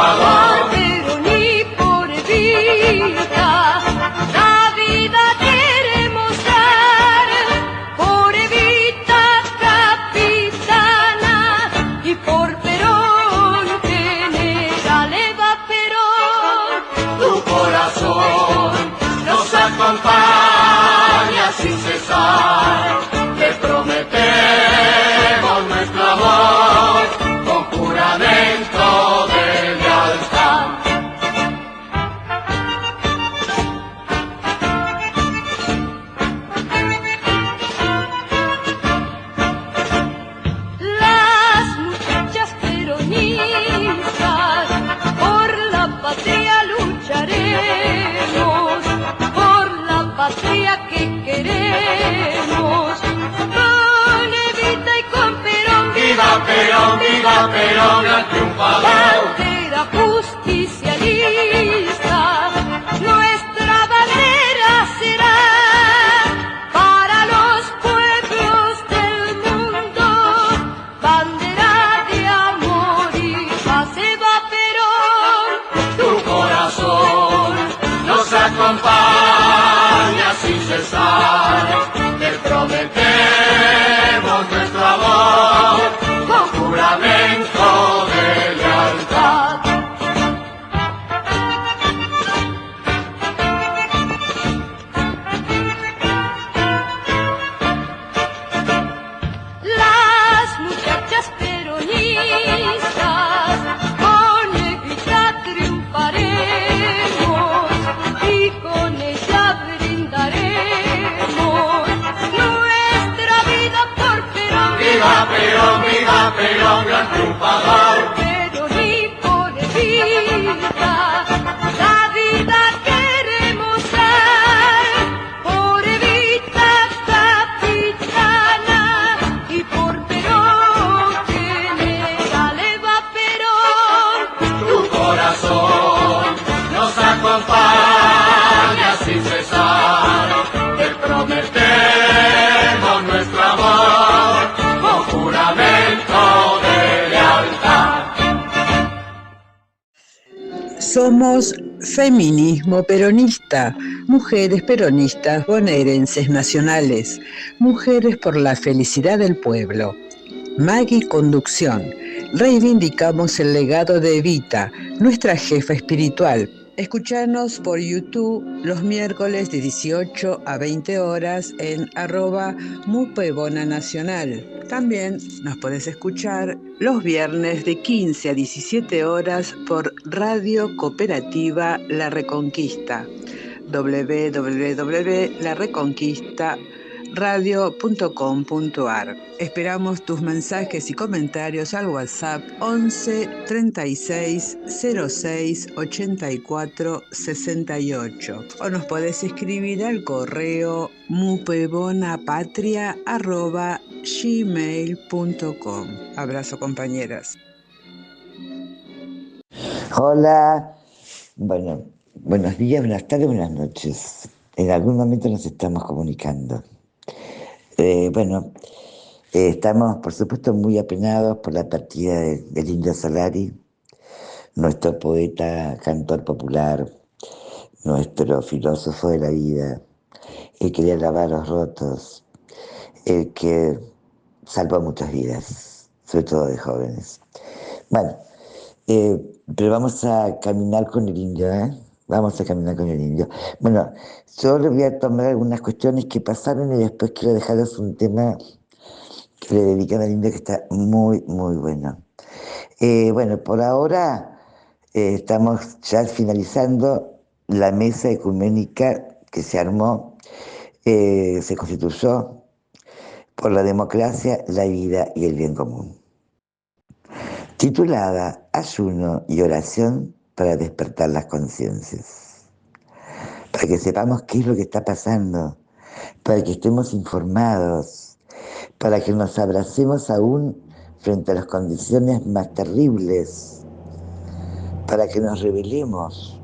triunfador. Pero ni por vida, la vida queremos dar. Por Evita capitana y por Perón general Eva Perón. Tu corazón nos acompaña sin cesar. Te prometemos nuestro amor con juramento de lealtad. Las muchachas peronistas, por la patria lucharemos, por la patria que queremos. Con Evita y con Perón, Viva Perón, gran triunfador. bandera justicialista, nuestra bandera será para los pueblos del mundo, bandera de amor y paz. Eva Perón, Tu corazón nos acompaña sin cesar. Te prometemos nuestro amor con juramento de lealtad. las muchachas peronistas, con Evita triunfaremos y con ella brindaremos nuestra vida por Perón. Viva Perón, gran triunfador. Pero ni por Evita, la vida queremos dar. Por Evita capitana y por Perón general Eva Perón. Tu corazón nos acompaña sin cesar. Te prometemos nuestro amor con juramento de lealtad. Somos Feminismo Peronista, mujeres peronistas bonaerenses nacionales, mujeres por la felicidad del pueblo. Maggie Conducción, reivindicamos el legado de Evita, nuestra jefa espiritual. Escuchanos por YouTube los miércoles de 18 a 20 horas en @mupebonanacional. También nos podés escuchar los viernes de 15 a 17 horas por Radio Cooperativa La Reconquista, www.lareconquistaradio.com.ar. Esperamos tus mensajes y comentarios al WhatsApp 11 36 06 84 68 o nos podés escribir al correo mupebonapatria@gmail.com. Abrazo, compañeras. Hola, bueno, buenos días, buenas tardes, buenas noches. En algún momento nos estamos comunicando. Estamos, por supuesto, muy apenados por la partida del Indio Solari, nuestro poeta, cantor popular, nuestro filósofo de la vida, el que le lavar los rotos, el que salvó muchas vidas, sobre todo de jóvenes. Bueno, pero vamos a caminar con el Indio, ¿eh? Vamos a caminar con el Indio. Bueno, yo le voy a tomar algunas cuestiones que pasaron y después quiero dejarles un tema que le dedican al Indio que está muy, muy bueno. Por ahora estamos ya finalizando la mesa ecuménica que se armó, se constituyó por la democracia, la vida y el bien común. Titulada Ayuno y oración para despertar las conciencias. Para que sepamos qué es lo que está pasando, para que estemos informados, para que nos abracemos aún frente a las condiciones más terribles, para que nos rebelemos,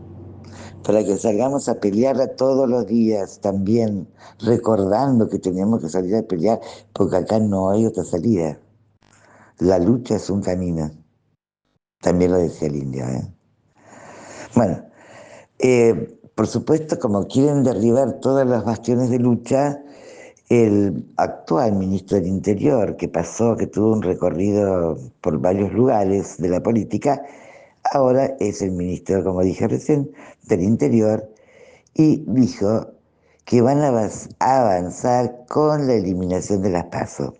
para que salgamos a pelearla todos los días también, recordando que tenemos que salir a pelear, porque acá no hay otra salida. La lucha es un camino. También lo decía el Indio, ¿eh? Bueno, por supuesto, como quieren derribar todas las bastiones de lucha, el actual ministro del Interior, que tuvo un recorrido por varios lugares de la política, ahora es el ministro, como dije recién, del Interior, y dijo que van a avanzar con la eliminación de las PASO.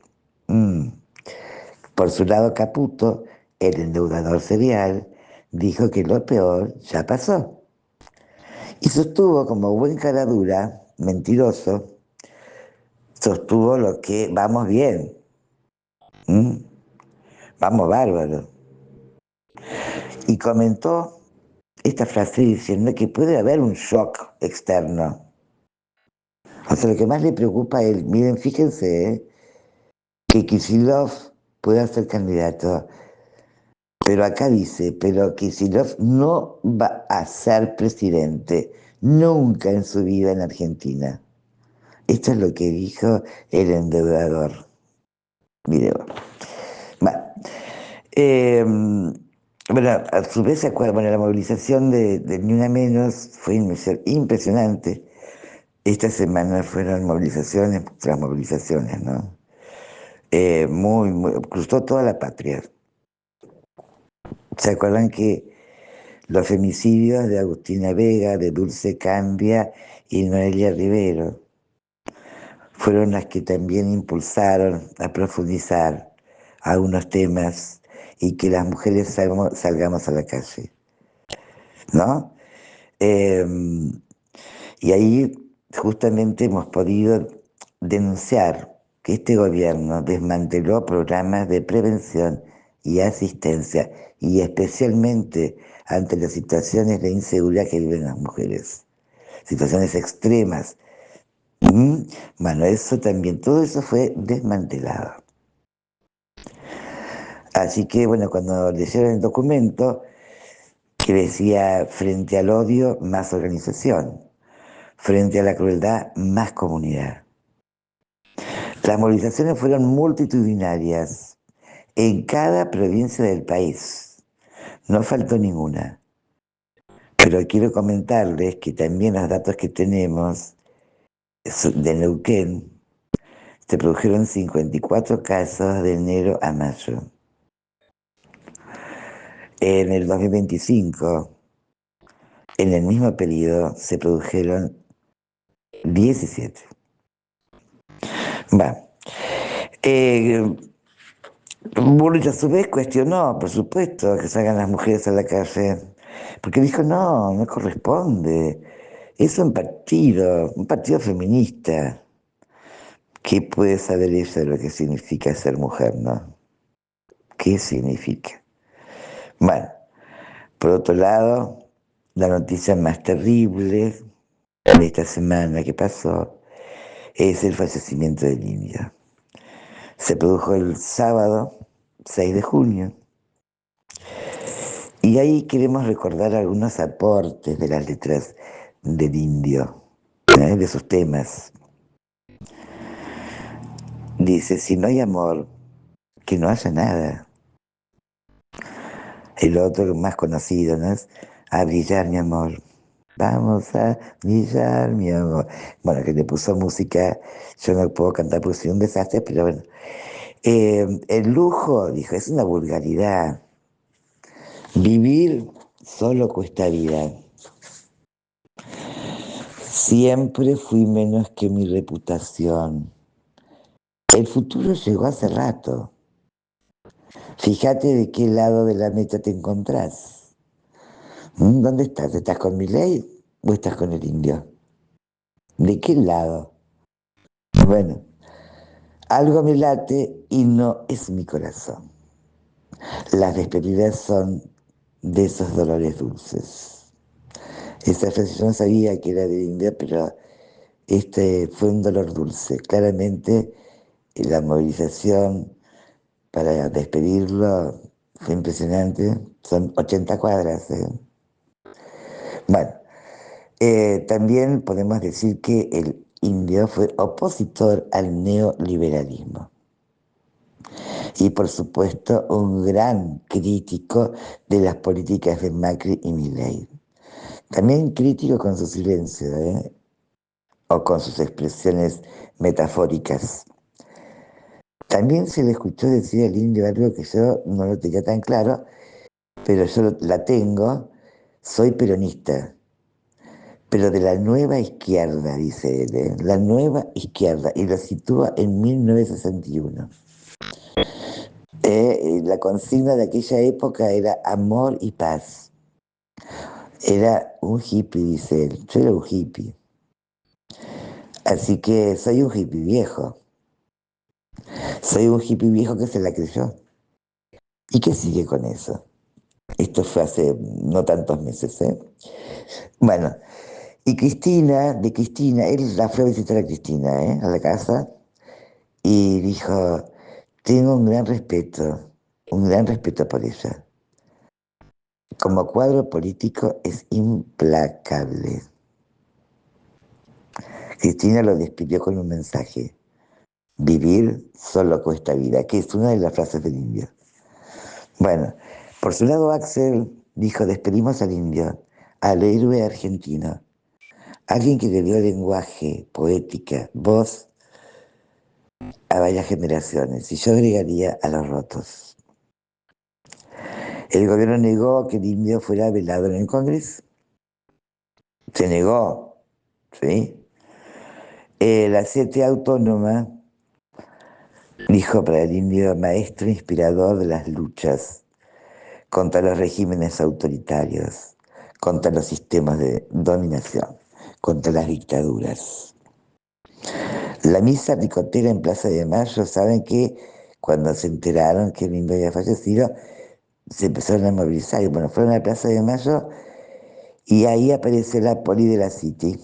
Por su lado, Caputo, el endeudador serial, dijo que lo peor ya pasó. Y sostuvo como buen cara dura, mentiroso, sostuvo lo que vamos bien, vamos bárbaro. Y comentó esta frase diciendo que puede haber un shock externo. O sea, lo que más le preocupa a él, miren, fíjense, que Kicillof pueda ser candidato, pero acá dice, pero Kicillof no va a ser presidente nunca en su vida en Argentina. Esto es lo que dijo el endeudador. Mire, bueno, a su vez se acuerda, bueno, la movilización de Ni Una Menos fue impresionante. Esta semana fueron movilizaciones tras movilizaciones, ¿no? Cruzó toda la patria. ¿Se acuerdan que los femicidios de Agustina Vega, de Dulce Cambia y Noelia Rivero fueron las que también impulsaron a profundizar algunos temas y que las mujeres salgamos a la calle, ¿no? Y ahí justamente hemos podido denunciar que este gobierno desmanteló programas de prevención y asistencia, y especialmente ante las situaciones de inseguridad que viven las mujeres, situaciones extremas. Bueno, eso también, todo eso fue desmantelado. Así que, bueno, cuando leyeron el documento que decía, frente al odio, más organización, frente a la crueldad, más comunidad. Las movilizaciones fueron multitudinarias en cada provincia del país, no faltó ninguna. Pero quiero comentarles que también los datos que tenemos de Neuquén, se produjeron 54 casos de enero a mayo. En el 2025, en el mismo periodo, se produjeron 17. Bullrich a su vez cuestionó, por supuesto, que salgan las mujeres a la calle, porque dijo, no corresponde, es un partido feminista. ¿Qué puede saber eso de lo que significa ser mujer, no? ¿Qué significa? Bueno, por otro lado, la noticia más terrible de esta semana que pasó es el fallecimiento del indio. Se produjo el sábado 6 de junio. Y ahí queremos recordar algunos aportes de las letras del indio, de sus temas. Dice, si no hay amor, que no haya nada. El otro más conocido, ¿no? Es a brillar, mi amor. Vamos a brillar, mi amor. Bueno, que le puso música, yo no puedo cantar porque soy un desastre, pero bueno. El lujo, dijo, es una vulgaridad. Vivir solo cuesta vida. Siempre fui menos que mi reputación. El futuro llegó hace rato. Fíjate de qué lado de la meta te encontrás. ¿Dónde estás? ¿Estás con Milei o estás con el indio? ¿De qué lado? Bueno, algo me late y no es mi corazón. Las despedidas son de esos dolores dulces. Esa frase yo no sabía que era del indio, pero este fue un dolor dulce. Claramente la movilización para despedirlo fue impresionante. Son 80 cuadras. Bueno, también podemos decir que el indio fue opositor al neoliberalismo. Y por supuesto un gran crítico de las políticas de Macri y Milei. También crítico con su silencio, o con sus expresiones metafóricas. También se le escuchó decir al indio algo que yo no lo tenía tan claro, pero yo la tengo, soy peronista, pero de la nueva izquierda, dice él, la nueva izquierda, y lo sitúa en 1961. La consigna de aquella época era amor y paz. Era un hippie, dice él, yo era un hippie. Así que soy un hippie viejo. Soy un hippie viejo que se la creyó. ¿Y qué sigue con eso? Esto fue hace no tantos meses, ¿eh? Bueno, y Cristina, él la fue a visitar a Cristina, a la casa, y dijo, tengo un gran respeto por ella. Como cuadro político es implacable. Cristina lo despidió con un mensaje, vivir solo cuesta vida, que es una de las frases del indio. Bueno, por su lado Axel dijo, despedimos al indio, al héroe argentino, alguien que le dio lenguaje, poética, voz a varias generaciones, y yo agregaría a los rotos. El gobierno negó que el indio fuera velado en el Congreso. Se negó, ¿sí? La CTA autónoma dijo para el indio maestro inspirador de las luchas contra los regímenes autoritarios, contra los sistemas de dominación, contra las dictaduras. La misa picotera en Plaza de Mayo, saben que cuando se enteraron que el indio había fallecido, se empezaron a movilizar. Y bueno, fueron a la Plaza de Mayo y ahí aparece la poli de la City,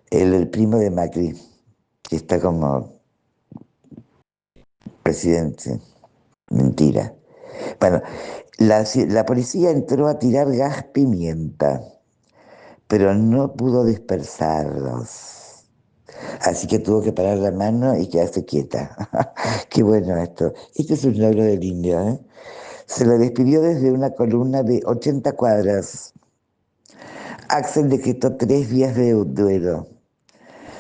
el primo de Macri, que está como presidente. Mentira. Bueno, la policía entró a tirar gas pimienta, pero no pudo dispersarlos. Así que tuvo que parar la mano y quedarse quieta. Qué bueno esto. Este es un logro del indio, ¿eh? Se lo despidió desde una columna de 80 cuadras. Axel decretó 3 días de duelo.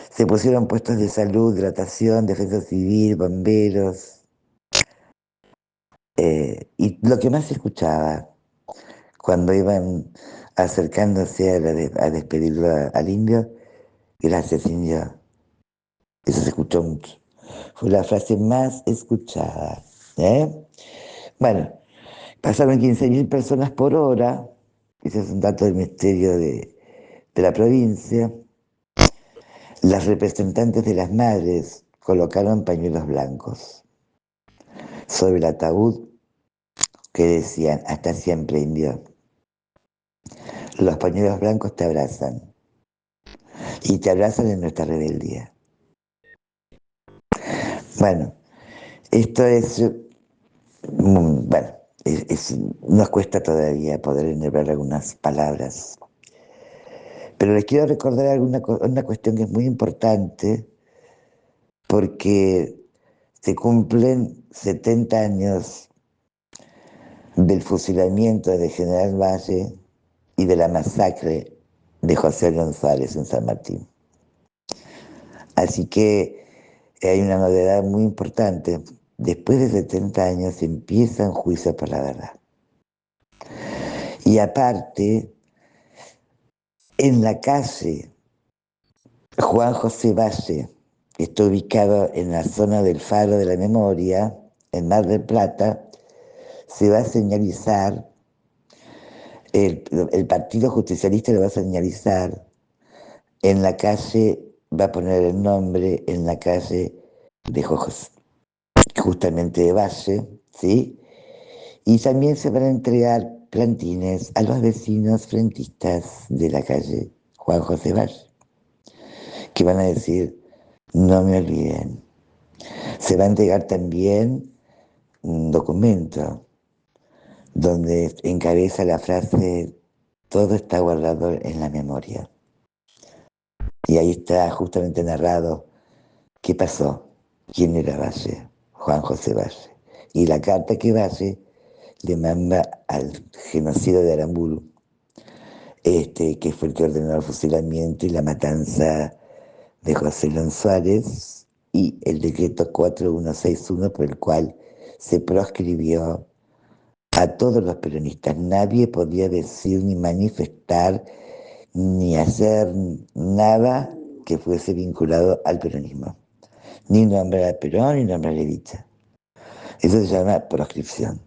Se pusieron puestos de salud, hidratación, defensa civil, bomberos. Y lo que más se escuchaba cuando iban acercándose a despedirlo al indio, gracias indio. Eso se escuchó mucho. Fue la frase más escuchada. Bueno, pasaron 15.000 personas por hora. Ese es un dato del Ministerio de la provincia. Las representantes de las madres colocaron pañuelos blancos sobre el ataúd que decían, hasta siempre indio. Los pañuelos blancos te abrazan y te abrazan en nuestra rebeldía. Bueno, esto es, bueno, nos cuesta todavía poder enhebrar algunas palabras, pero les quiero recordar una cuestión que es muy importante, porque se cumplen 70 años del fusilamiento de General Valle y de la masacre de José González en San Martín. Así que hay una novedad muy importante. Después de 70 años empieza un juicio por la verdad. Y aparte, en la calle Juan José Valle, que está ubicado en la zona del Faro de la Memoria, en Mar del Plata, se va a señalizar, el Partido Justicialista lo va a señalizar, en la calle, va a poner el nombre en la calle de José, justamente de Valle, ¿sí? Y también se van a entregar plantines a los vecinos frentistas de la calle Juan José Valle, que van a decir, no me olviden. Se va a entregar también un documento donde encabeza la frase, todo está guardado en la memoria. Y ahí está justamente narrado qué pasó, quién era Valle, Juan José Valle. Y la carta que Valle le manda al genocidio de Aramburu, que fue el que ordenó el fusilamiento y la matanza de José León Suárez, y el decreto 4161 por el cual se proscribió a todos los peronistas. Nadie podía decir ni manifestar ni hacer nada que fuese vinculado al peronismo. Ni nombrar a Perón ni nombrar a Evita. Eso se llama proscripción.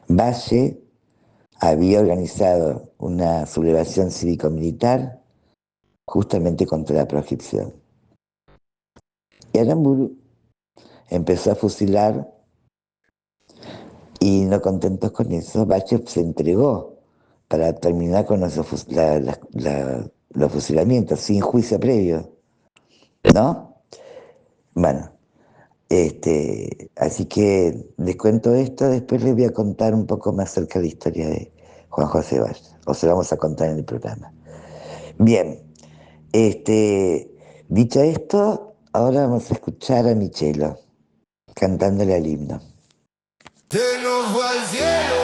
Valle había organizado una sublevación cívico-militar justamente contra la proscripción. Y Aramburu empezó a fusilar y no contentos con eso, Valle se entregó para terminar con los fusilamientos sin juicio previo, ¿no? Bueno, así que les cuento esto, después les voy a contar un poco más acerca de la historia de Juan José Valle, o se lo vamos a contar en el programa. Bien, dicho esto, ahora vamos a escuchar a Michelo cantándole al himno. Se nos fue al cielo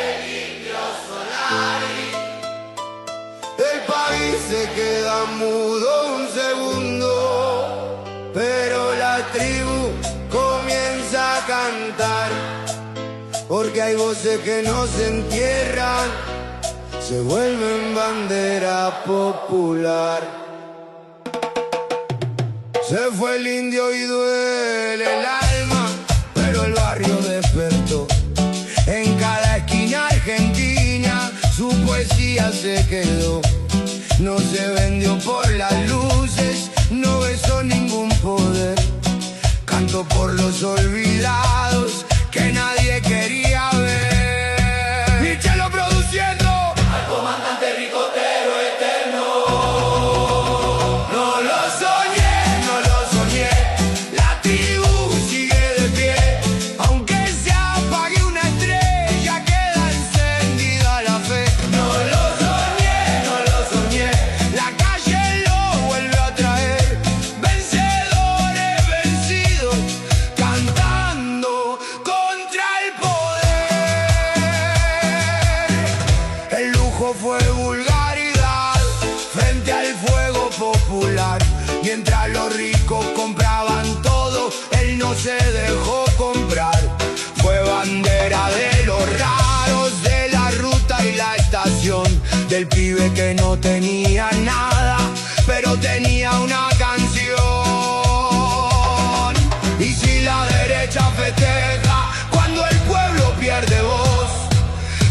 el indio Solari, el país se queda mudo un segundo, pero la tribu comienza a cantar, porque hay voces que no se entierran, se vuelven bandera popular. Se fue el indio y duele el alma, pero el barrio despertó. En cada esquina argentina su poesía se quedó. No se vendió por las luces, no besó ningún poder. Canto por los olvidados que nadie quería ver. Michelo produciendo Al comandante ricotero eterno. No lo soñé, no lo soñé. La tribu sigue de pie. Aunque se apague una estrella, queda encendida la fe. No lo soñé, no lo soñé. La calle lo vuelve a traer. Vencedores vencidos, cantando contra el poder. El lujo fue vulgaridad frente al fuego popular. Mientras los ricos compraban todo, él no se dejó comprar. Fue bandera de los raros, de la ruta y la estación, del pibe que no tenía nada, pero tenía una canción. Y si la derecha festeja cuando el pueblo pierde voz,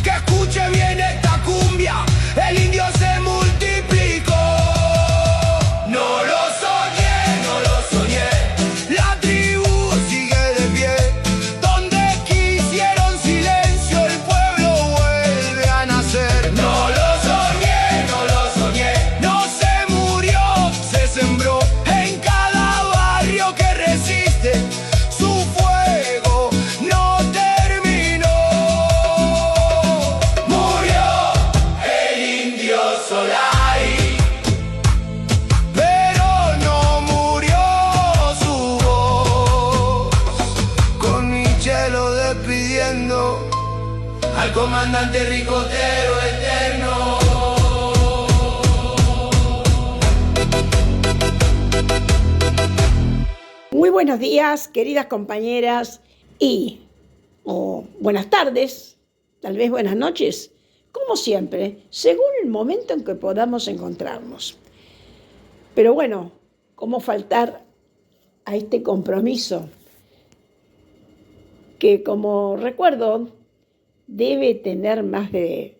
que escuche bien esta cumbia, el indio se multiplicó. No lo soñé, no lo soñé. La tribu sigue de pie. Donde quisieron silencio, el pueblo vuelve a nacer. No lo soñé, no lo soñé. No se murió, se sembró en cada barrio que resiste. Su fuego no terminó. Murió El indio Solari. pero no murió su voz. Con Michelo despidiendo Al comandante ricotero eterno. Muy buenos días, queridas compañeras, o buenas tardes, tal vez buenas noches, como siempre, según el momento en que podamos encontrarnos. Pero bueno, ¿cómo faltar a este compromiso que, como recuerdo, debe tener más de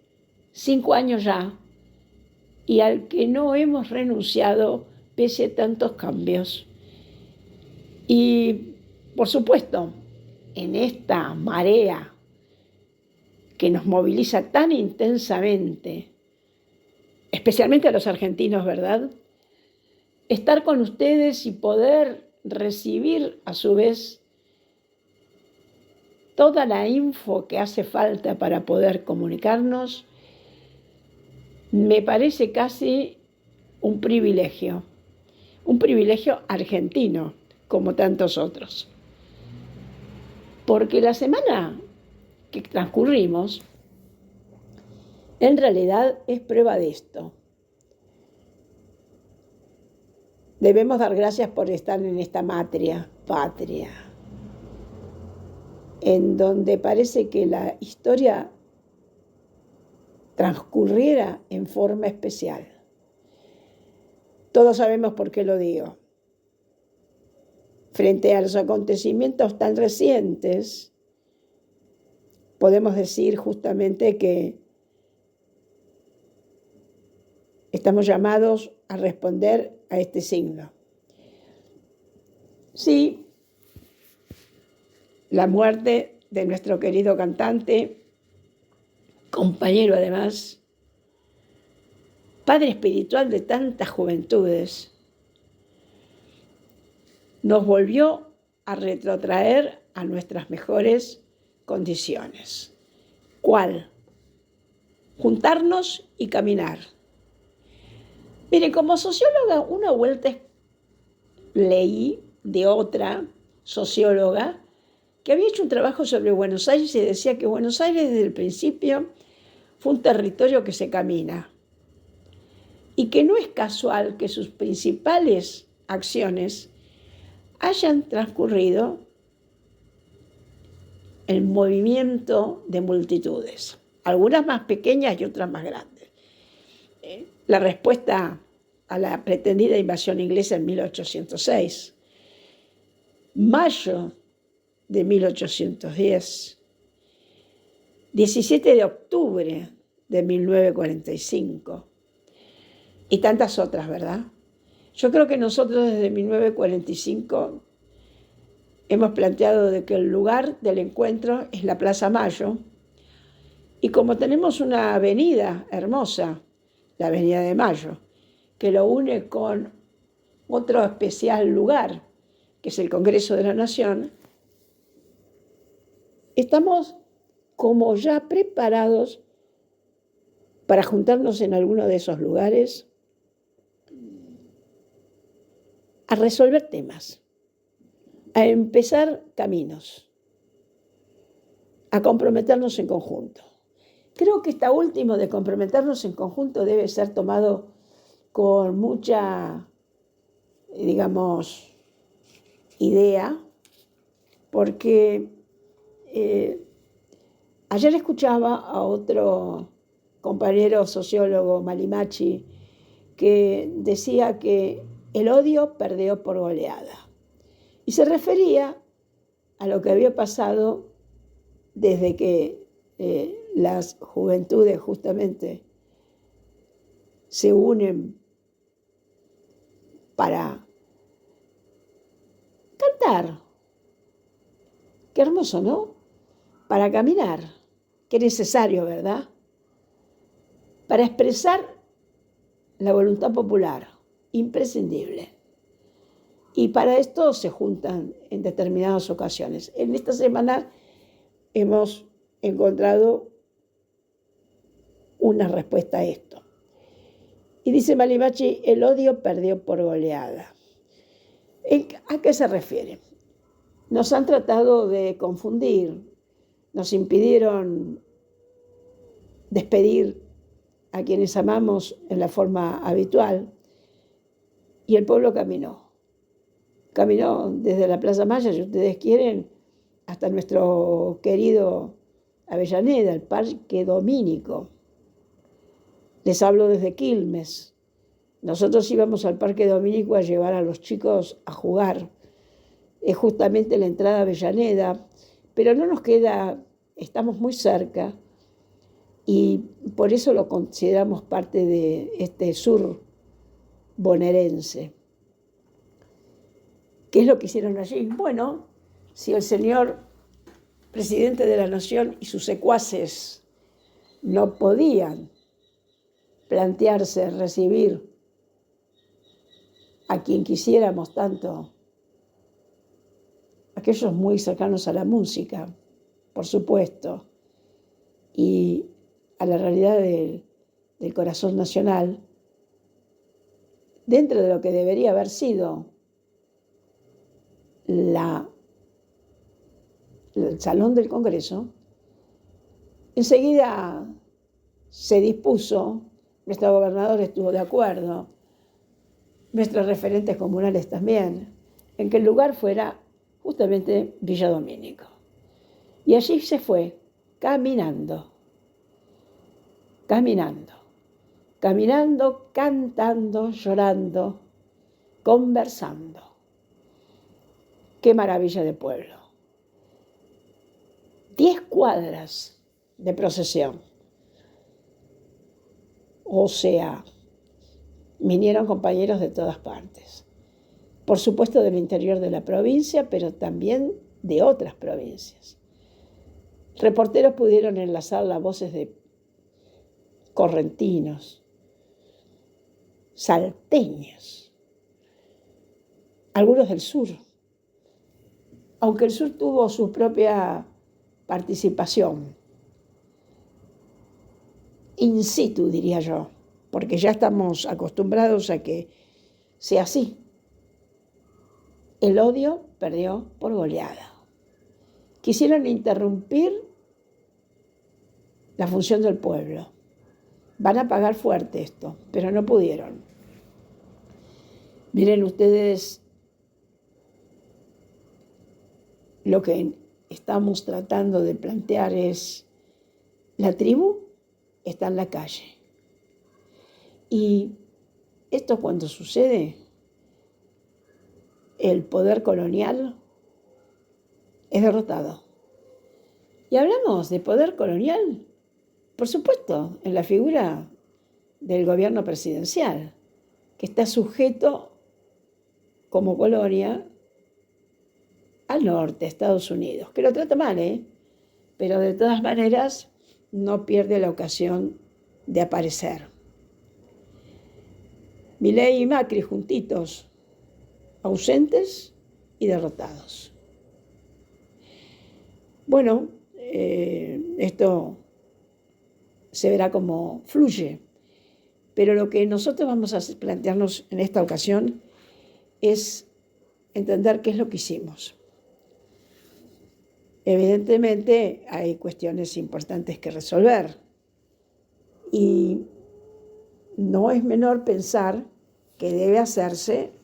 5 años ya y al que no hemos renunciado pese a tantos cambios? Y, por supuesto, en esta marea que nos moviliza tan intensamente, especialmente a los argentinos, ¿verdad? Estar con ustedes y poder recibir a su vez toda la info que hace falta para poder comunicarnos, me parece casi un privilegio argentino, como tantos otros. Porque la semana que transcurrimos En realidad es prueba de esto. Debemos dar gracias por estar en esta patria, en donde parece que la historia transcurriera en forma especial. Todos sabemos por qué lo digo. Frente a los acontecimientos tan recientes, podemos decir justamente que estamos llamados a responder a este signo. Sí, la muerte de nuestro querido cantante, compañero además, padre espiritual de tantas juventudes, nos volvió a retrotraer a nuestras mejores condiciones. ¿Cuál? Juntarnos y caminar. Miren, como socióloga, una vuelta leí de otra socióloga que había hecho un trabajo sobre Buenos Aires y decía que Buenos Aires desde el principio fue un territorio que se camina y que no es casual que sus principales acciones hayan transcurrido en movimiento de multitudes, algunas más pequeñas y otras más grandes. La respuesta a la pretendida invasión inglesa en 1806, mayo de 1810, 17 de octubre de 1945 y tantas otras, ¿verdad? Yo creo que nosotros desde 1945 hemos planteado de que el lugar del encuentro es la Plaza Mayo y como tenemos una avenida hermosa, la Avenida de Mayo, que lo une con otro especial lugar, que es el Congreso de la Nación, estamos como ya preparados para juntarnos en alguno de esos lugares a resolver temas, a empezar caminos, a comprometernos en conjunto. Creo que esta última de comprometernos en conjunto debe ser tomado con mucha, digamos, idea, porque ayer escuchaba a otro compañero sociólogo, Malimachi, que decía que el odio perdió por goleada. Y se refería a lo que había pasado desde que las juventudes justamente se unen para cantar. Qué hermoso, ¿no? Para caminar. Qué necesario, ¿verdad? Para expresar la voluntad popular, imprescindible. Y para esto se juntan en determinadas ocasiones. En esta semana hemos encontrado una respuesta a esto. Y dice Malimachi, el odio perdió por goleada. ¿A qué se refiere? Nos han tratado de confundir, nos impidieron despedir a quienes amamos en la forma habitual y el pueblo caminó. Caminó desde la Plaza Mayo, si ustedes quieren, hasta nuestro querido Avellaneda, el Parque Domínico. Les hablo desde Quilmes. Nosotros íbamos al Parque Domínico a llevar a los chicos a jugar. Es justamente la entrada a Avellaneda, pero no nos queda, estamos muy cerca y por eso lo consideramos parte de este sur bonaerense. ¿Qué es lo que hicieron allí? Bueno, si el señor presidente de la Nación y sus secuaces no podían plantearse recibir a quien quisiéramos tanto, aquellos muy cercanos a la música, por supuesto, y a la realidad del corazón nacional, dentro de lo que debería haber sido el Salón del Congreso, enseguida se dispuso, nuestro gobernador estuvo de acuerdo, nuestros referentes comunales también, en que el lugar fuera justamente Villa Domínico. Y allí se fue, caminando, cantando, llorando, conversando. Qué maravilla de pueblo. 10 cuadras de procesión. O sea, vinieron compañeros de todas partes. Por supuesto del interior de la provincia, pero también de otras provincias. Reporteros pudieron enlazar las voces de correntinos, salteños, algunos del sur. Aunque el sur tuvo su propia participación, in situ diría yo, porque ya estamos acostumbrados a que sea así. El odio perdió por goleada. Quisieron interrumpir la función del pueblo. Van a pagar fuerte esto, pero no pudieron. Miren ustedes lo que estamos tratando de plantear es la tribu está en la calle. Y esto cuando sucede, el poder colonial es derrotado. Y hablamos de poder colonial, por supuesto, en la figura del gobierno presidencial, que está sujeto como colonia al norte, Estados Unidos, que lo trata mal, pero de todas maneras no pierde la ocasión de aparecer. Milei y Macri juntitos, ausentes y derrotados. Bueno, esto se verá cómo fluye, pero lo que nosotros vamos a plantearnos en esta ocasión es entender qué es lo que hicimos. Evidentemente hay cuestiones importantes que resolver y no es menor pensar que debe hacerse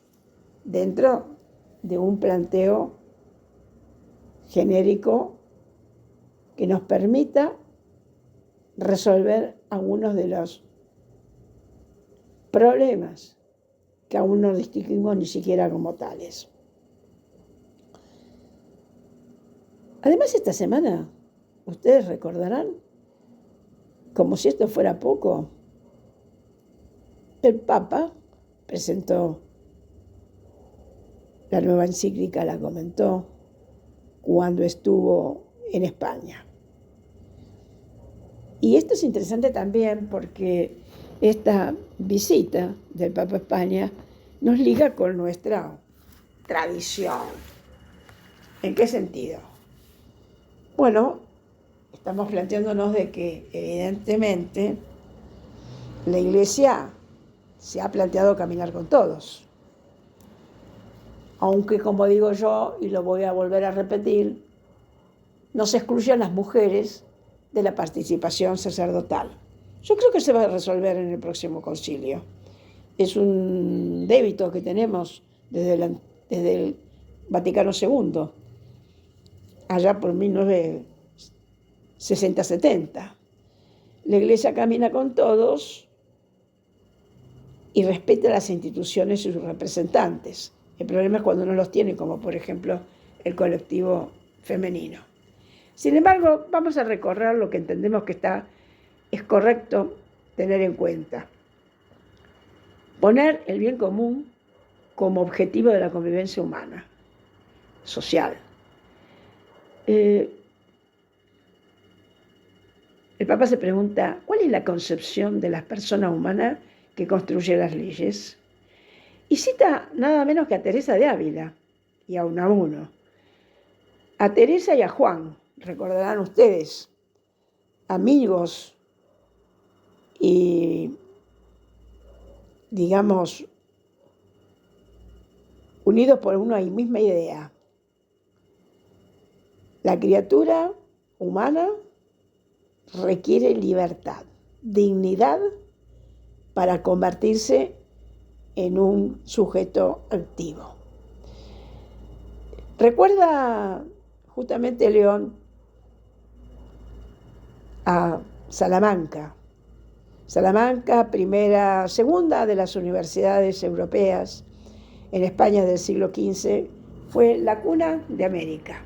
dentro de un planteo genérico que nos permita resolver algunos de los problemas que aún no distinguimos ni siquiera como tales. Además, esta semana, ustedes recordarán, como si esto fuera poco, el Papa presentó la nueva encíclica, la comentó cuando estuvo en España. Y esto es interesante también porque esta visita del Papa a España nos liga con nuestra tradición. ¿En qué sentido? Bueno, estamos planteándonos de que evidentemente la Iglesia se ha planteado caminar con todos. Aunque, como digo yo, y lo voy a volver a repetir, no se excluyan las mujeres de la participación sacerdotal. Yo creo que se va a resolver en el próximo concilio. Es un débito que tenemos desde el Vaticano II, allá por 1960-70. La Iglesia camina con todos y respeta las instituciones y sus representantes. El problema es cuando no los tiene, como por ejemplo el colectivo femenino. Sin embargo, vamos a recorrer lo que entendemos que es correcto tener en cuenta. Poner el bien común como objetivo de la convivencia humana, social. El Papa se pregunta, ¿cuál es la concepción de las personas humanas que construye las leyes? Y cita nada menos que a Teresa de Ávila y a Unamuno. A Teresa y a Juan, recordarán ustedes, amigos y, digamos, unidos por una misma idea. La criatura humana requiere libertad, dignidad para convertirse en un sujeto activo. Recuerda justamente León a Salamanca. Salamanca, segunda de las universidades europeas en España del siglo XV, fue la cuna de América.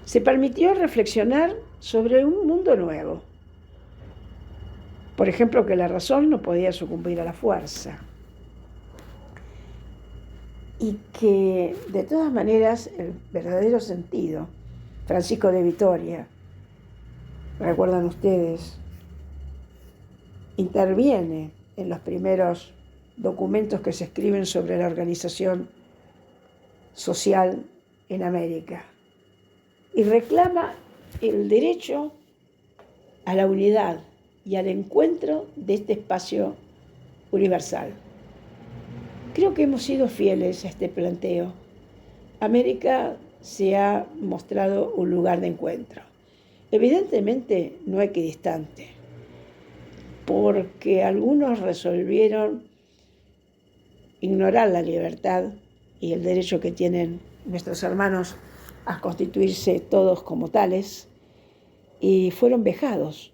Se permitió reflexionar sobre un mundo nuevo. Por ejemplo, que la razón no podía sucumbir a la fuerza. Y que, de todas maneras, el verdadero sentido, Francisco de Vitoria, recuerdan ustedes, interviene en los primeros documentos que se escriben sobre la organización social en América y reclama el derecho a la unidad y al encuentro de este espacio universal. Creo que hemos sido fieles a este planteo. América se ha mostrado un lugar de encuentro, evidentemente no equidistante, porque algunos resolvieron ignorar la libertad y el derecho que tienen nuestros hermanos a constituirse todos como tales, y fueron vejados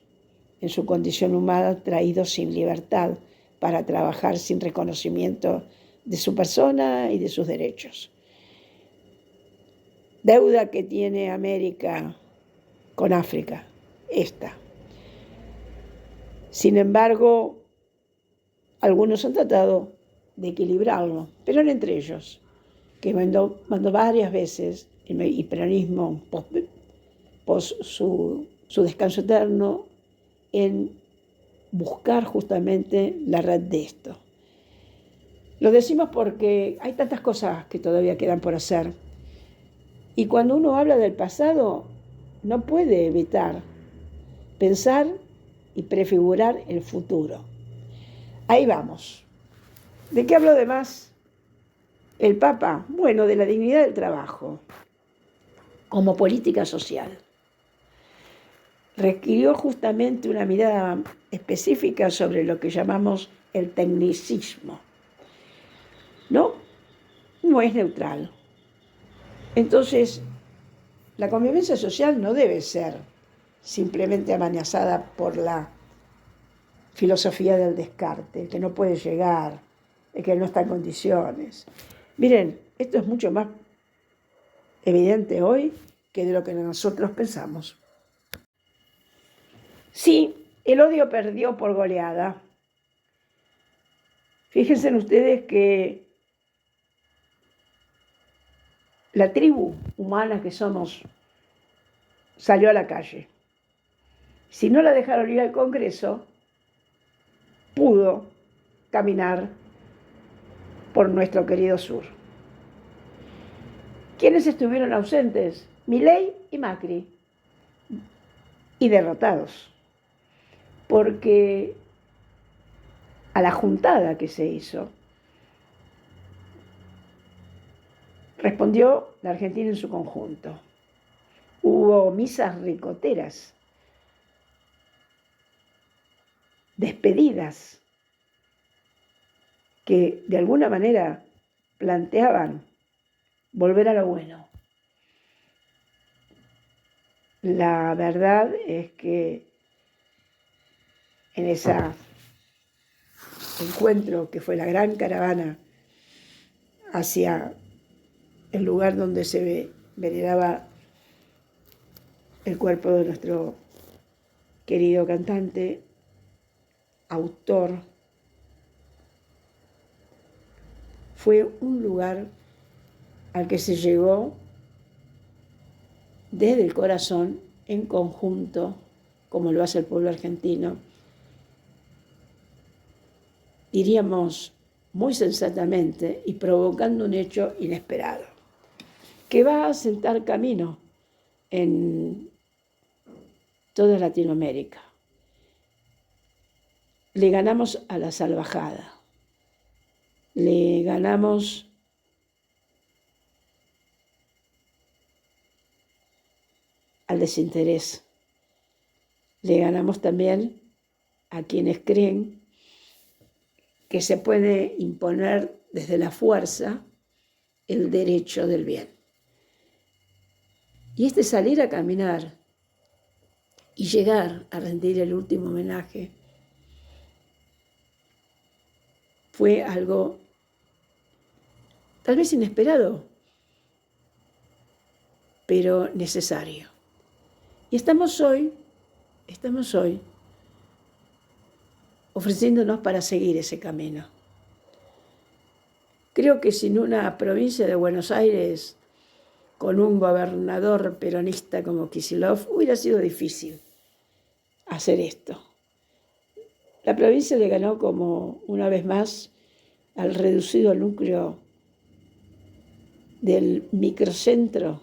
en su condición humana, traídos sin libertad para trabajar sin reconocimiento de su persona y de sus derechos. Deuda que tiene América con África, esta. Sin embargo, algunos han tratado de equilibrarlo, pero no entre ellos, que mandó varias veces el peronismo pos su descanso eterno en buscar justamente la red de esto. Lo decimos porque hay tantas cosas que todavía quedan por hacer. Y cuando uno habla del pasado, no puede evitar pensar y prefigurar el futuro. Ahí vamos. ¿De qué hablo de más? El Papa, bueno, de la dignidad del trabajo como política social. Requirió justamente una mirada específica sobre lo que llamamos el tecnicismo. No es neutral. Entonces, la convivencia social no debe ser simplemente amenazada por la filosofía del descarte, el que no puede llegar, el que no está en condiciones. Miren, esto es mucho más evidente hoy que de lo que nosotros pensamos. Sí, el odio perdió por goleada. Fíjense ustedes que la tribu humana que somos salió a la calle. Si no la dejaron ir al Congreso, pudo caminar por nuestro querido sur. ¿Quiénes estuvieron ausentes? Milei y Macri. Y derrotados. Porque a la juntada que se hizo, respondió la Argentina en su conjunto. Hubo misas ricoteras, despedidas, que de alguna manera planteaban volver a lo bueno. La verdad es que en ese encuentro que fue la gran caravana hacia el lugar donde se veneraba el cuerpo de nuestro querido cantante, autor, fue un lugar al que se llegó desde el corazón, en conjunto, como lo hace el pueblo argentino, diríamos muy sensatamente y provocando un hecho inesperado, que va a sentar camino en toda Latinoamérica. Le ganamos a la salvajada, le ganamos al desinterés, le ganamos también a quienes creen que se puede imponer desde la fuerza el derecho del bien. Y este salir a caminar y llegar a rendir el último homenaje fue algo tal vez inesperado, pero necesario. Y estamos hoy ofreciéndonos para seguir ese camino. Creo que sin una provincia de Buenos Aires con un gobernador peronista como Kicillof hubiera sido difícil hacer esto. La provincia le ganó como una vez más al reducido núcleo del microcentro,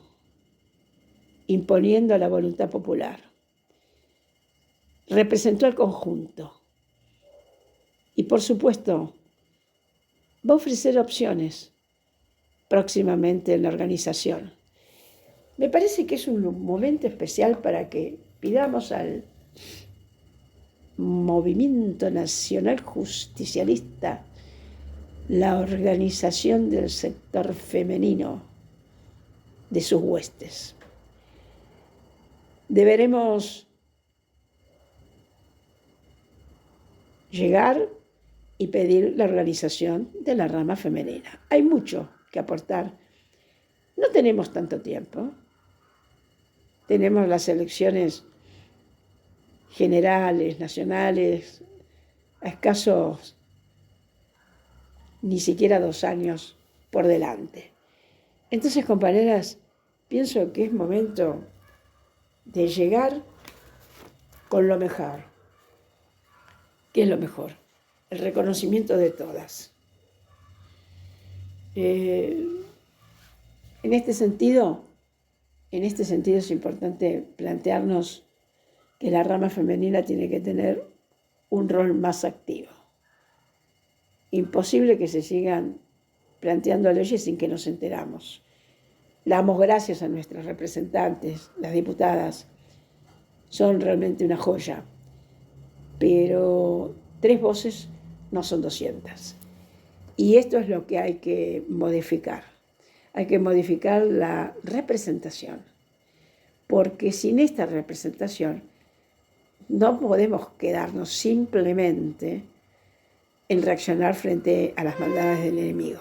imponiendo la voluntad popular. Representó al conjunto y, por supuesto, va a ofrecer opciones próximamente en la organización. Me parece que es un momento especial para que pidamos al Movimiento Nacional Justicialista la organización del sector femenino de sus huestes. Deberemos llegar y pedir la organización de la rama femenina. Hay mucho que aportar. No tenemos tanto tiempo. Tenemos las elecciones generales, nacionales, a escasos ni siquiera 2 años por delante. Entonces, compañeras, pienso que es momento de llegar con lo mejor. ¿Qué es lo mejor? El reconocimiento de todas. En este sentido es importante plantearnos que la rama femenina tiene que tener un rol más activo. Imposible que se sigan planteando leyes sin que nos enteramos. Damos gracias a nuestras representantes, las diputadas, son realmente una joya, pero 3 voces no son 200. Y esto es lo que hay que modificar. Hay que modificar la representación, porque sin esta representación no podemos quedarnos simplemente en reaccionar frente a las maldades del enemigo.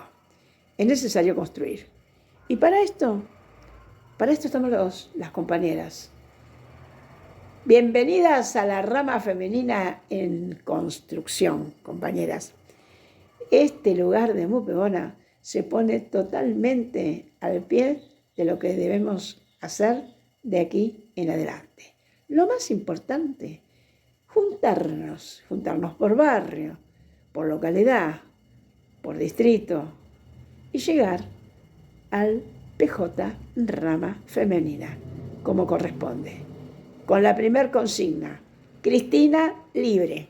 Es necesario construir. Y para esto estamos las compañeras. Bienvenidas a la rama femenina en construcción, compañeras. Este lugar de Mupebona se pone totalmente al pie de lo que debemos hacer de aquí en adelante. Lo más importante, juntarnos por barrio, por localidad, por distrito y llegar al PJ rama femenina, como corresponde. Con la primer consigna, Cristina libre.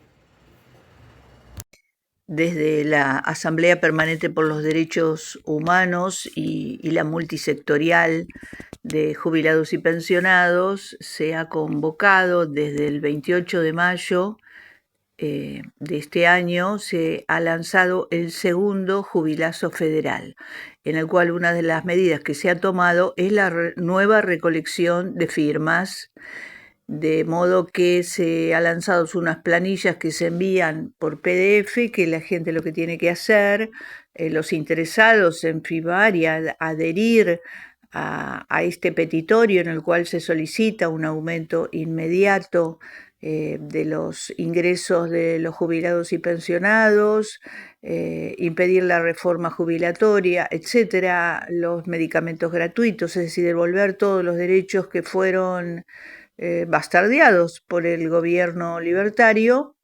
Desde la Asamblea Permanente por los Derechos Humanos y la multisectorial de jubilados y pensionados se ha convocado desde el 28 de mayo de este año, se ha lanzado el segundo jubilazo federal, en el cual una de las medidas que se ha tomado es la nueva recolección de firmas, de modo que se han lanzado unas planillas que se envían por PDF, que la gente lo que tiene que hacer, los interesados en firmar y adherir a este petitorio en el cual se solicita un aumento inmediato de los ingresos de los jubilados y pensionados, impedir la reforma jubilatoria, etcétera, los medicamentos gratuitos, es decir, devolver todos los derechos que fueron bastardeados por el gobierno libertario,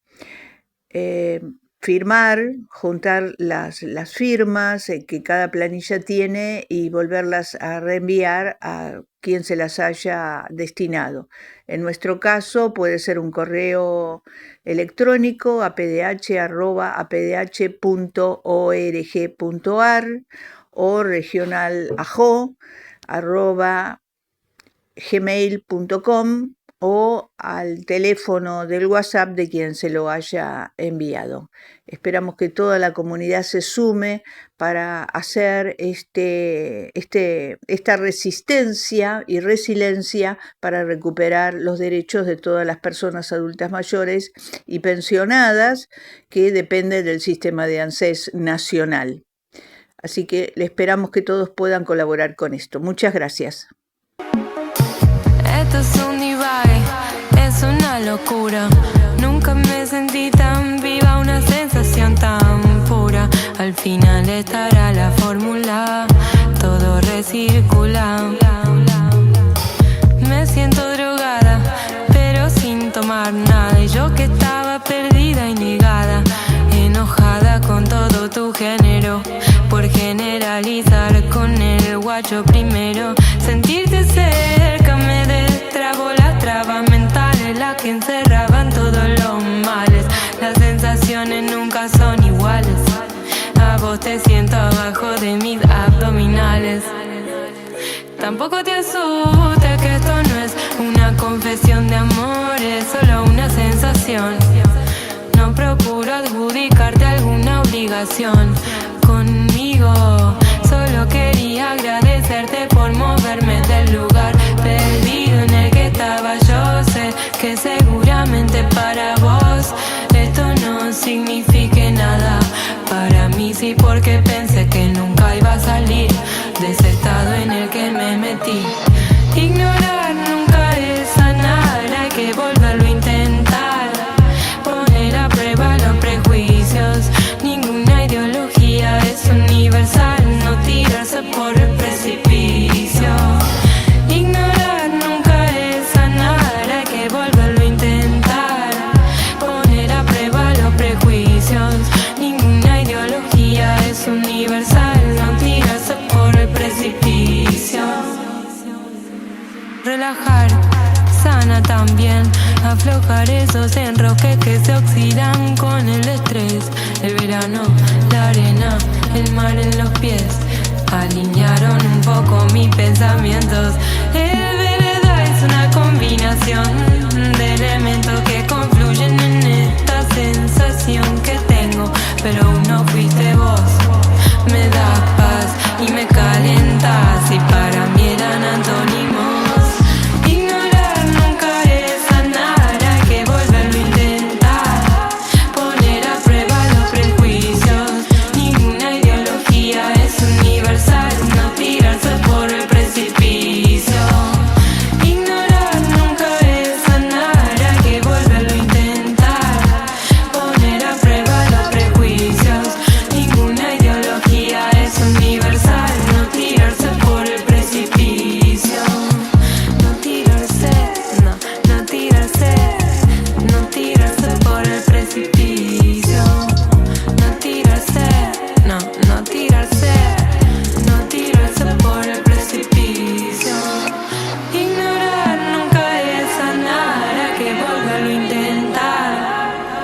firmar, juntar las firmas que cada planilla tiene y volverlas a reenviar a quien se las haya destinado. En nuestro caso puede ser un correo electrónico apdh@apdh.org.ar o regionalajo@gmail.com o al teléfono del WhatsApp de quien se lo haya enviado. Esperamos que toda la comunidad se sume para hacer esta resistencia y resiliencia para recuperar los derechos de todas las personas adultas mayores y pensionadas que dependen del sistema de ANSES nacional. Así que le esperamos que todos puedan colaborar con esto. Muchas gracias. Esto es un divague, es una locura. Nunca me sentí tan viva, una sensación tan pura. Al final estará la fórmula, todo recircula. Me siento drogada, pero sin tomar nada. Y yo que estaba perdida y negada, enojada con todo tu género, por generalizar con el guacho primero. Sentirte cerca me destrabó las trabas mentales, las que encerraban todos los males. Las sensaciones nunca son iguales, a vos te siento abajo de mis abdominales. Tampoco te asustes que esto no es una confesión de amor, es solo una sensación. No procuro adjudicarte alguna obligación conmigo, solo quería agradecerte por moverme del lugar perdido en el que estaba. Yo sé que seguramente para vos esto no signifique nada, para mí sí, porque pensé que nunca iba a salir de ese estado en el que me metí. Ignorar nunca es sanar, hay que volverlo a intentar. Poner a prueba los prejuicios, ninguna ideología es universal, no tirarse por el precipicio. Ignorar nunca es sanar, hay que volverlo a intentar. Poner a prueba los prejuicios, ninguna ideología es universal, no tirarse por el precipicio. Relajar sana también, aflojar esos enrosques que se oxidan con el estrés. El verano, la arena, el mar en los pies alinearon un poco mis pensamientos. El vereda es una combinación de elementos que confluyen en esta sensación que tengo, pero uno fuiste vos. Me das paz y me calentas, y para mí eran antónimos. Ignorar nunca es sanar, hay que volverlo a intentar. Poner a prueba los prejuicios, ninguna ideología es universal, no tirarse por el precipicio. Ignorar nunca es sanar, hay que volverlo a intentar. Poner a prueba los prejuicios, ninguna ideología es universal, no tirarse por el precipicio. No tirarse, no tirarse, no tirarse por el precipicio. No tirarse, no tirarse, no tirarse por el precipicio. Ignorar nunca es sanar, hay que volverlo a intentar.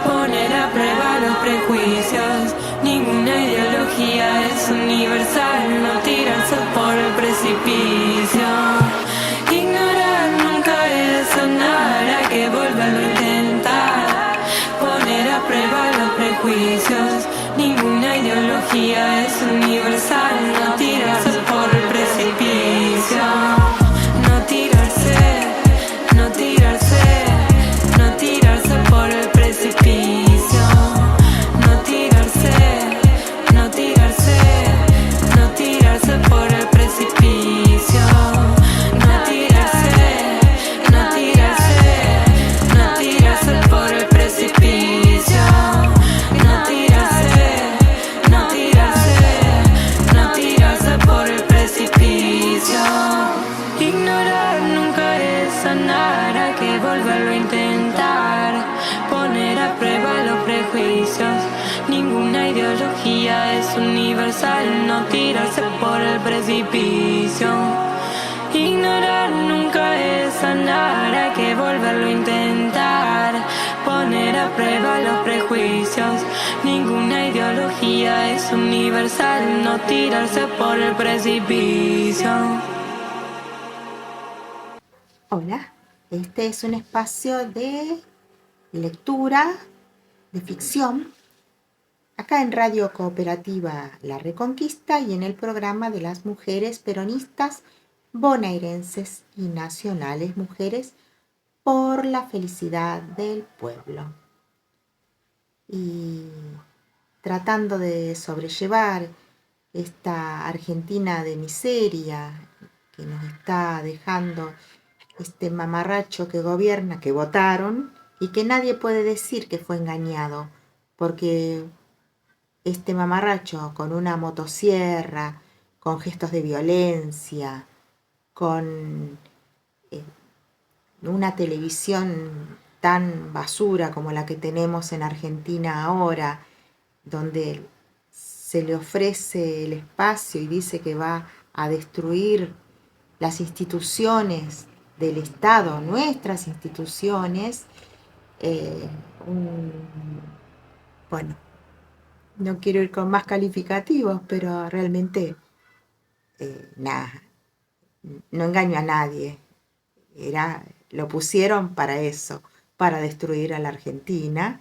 Poner a prueba los prejuicios, ninguna ideología es universal, no tirarse por el precipicio. Ignorar nunca es sanar, hay que volverlo a intentar. Poner a prueba los prejuicios, ninguna ideología es universal, no tirarse por el precipicio. No tirarse, no tirarse, no tirarse por el precipicio. No tirarse, no tirarse, no tirarse por el precipicio. No tirarse, no tirarse, no tirarse por el precipicio. No tirarse, no tirarse, no tirarse por el precipicio. Ignorar nunca es sanar, hay que volverlo a intentar. Poner a prueba los prejuicios, ninguna ideología es universal, no tirarse por el precipicio. Ignorar nunca es sanar, hay que volverlo a intentar. Poner a prueba los prejuicios, ninguna ideología es universal, no tirarse por el precipicio. Hola, Este es un espacio de lectura, de ficción, acá en Radio Cooperativa La Reconquista y en el programa de las mujeres peronistas bonaerenses y nacionales, mujeres por la felicidad del pueblo. Y tratando de sobrellevar esta Argentina de miseria que nos está dejando este mamarracho que gobierna, que votaron, y que nadie puede decir que fue engañado, porque este mamarracho con una motosierra, con gestos de violencia, con una televisión tan basura como la que tenemos en Argentina ahora, donde se le ofrece el espacio y dice que va a destruir las instituciones del Estado, nuestras instituciones, bueno, no quiero ir con más calificativos, pero realmente nada, no engaño a nadie. Lo pusieron para eso, para destruir a la Argentina,